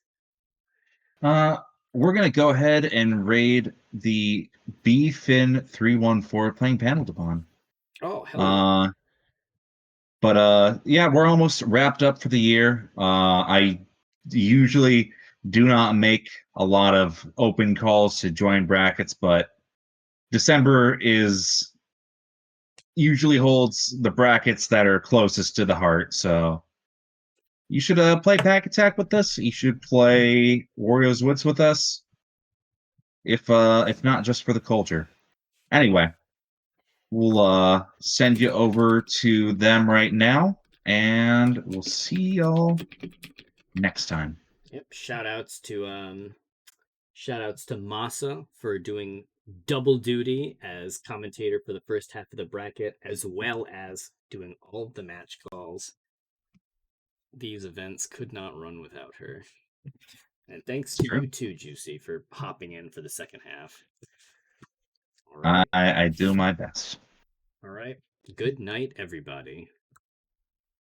We're gonna go ahead and raid the BFin 314 playing Panel Oh, hello. But yeah, we're almost wrapped up for the year. I usually do not make a lot of open calls to join brackets, but December usually holds the brackets that are closest to the heart. So you should play Pack Attack with us. You should play Wario's Woods with us. If not just for the culture. Anyway, we'll send you over to them right now, and we'll see y'all next time. Yep. Shout outs to Masa for doing double duty as commentator for the first half of the bracket, as well as doing all of the match calls. These events could not run without her. And thanks to you too, Juicy, for hopping in for the second half. All right. I do my best. All right. Good night, everybody.